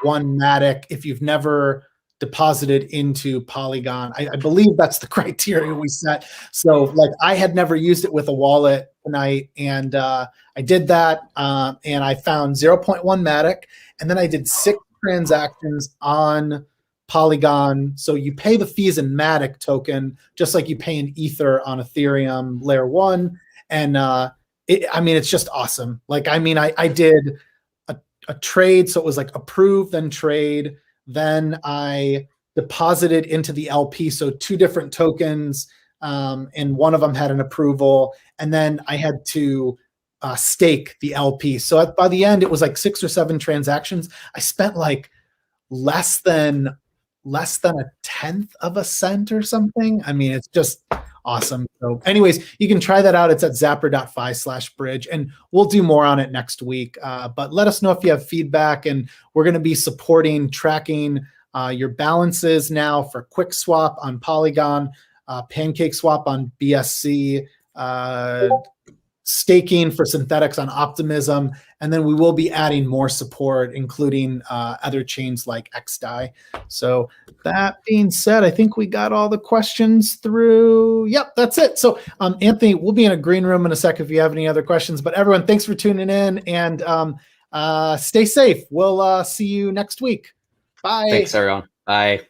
Matic if you've never deposited into Polygon. I believe that's the criteria we set. So I had never used it with a wallet tonight, and I did that, and I found 0.1 Matic, and then I did 6 transactions on Polygon. So you pay the fees in Matic token, just like you pay in Ether on Ethereum layer 1. And it's just awesome. I did a trade, so it was like approve, then trade, then I deposited into the LP, so 2 different tokens, and one of them had an approval, and then I had to stake the LP. So by the end, it was 6 or 7 transactions. I spent less than a tenth of a cent or something. I mean, it's just awesome. So anyways, you can try that out. It's at zapper.fi/bridge, and we'll do more on it next week. But let us know if you have feedback, and we're going to be tracking your balances now for QuickSwap on Polygon, PancakeSwap on BSC, staking for synthetics on Optimism, and then we will be adding more support, including other chains like X-Dai. So that being said, I think we got all the questions through. Yep, that's it. So Anthony, we'll be in a green room in a sec if you have any other questions. But everyone, thanks for tuning in, and stay safe. We'll see you next week. Bye. Thanks, everyone. Bye.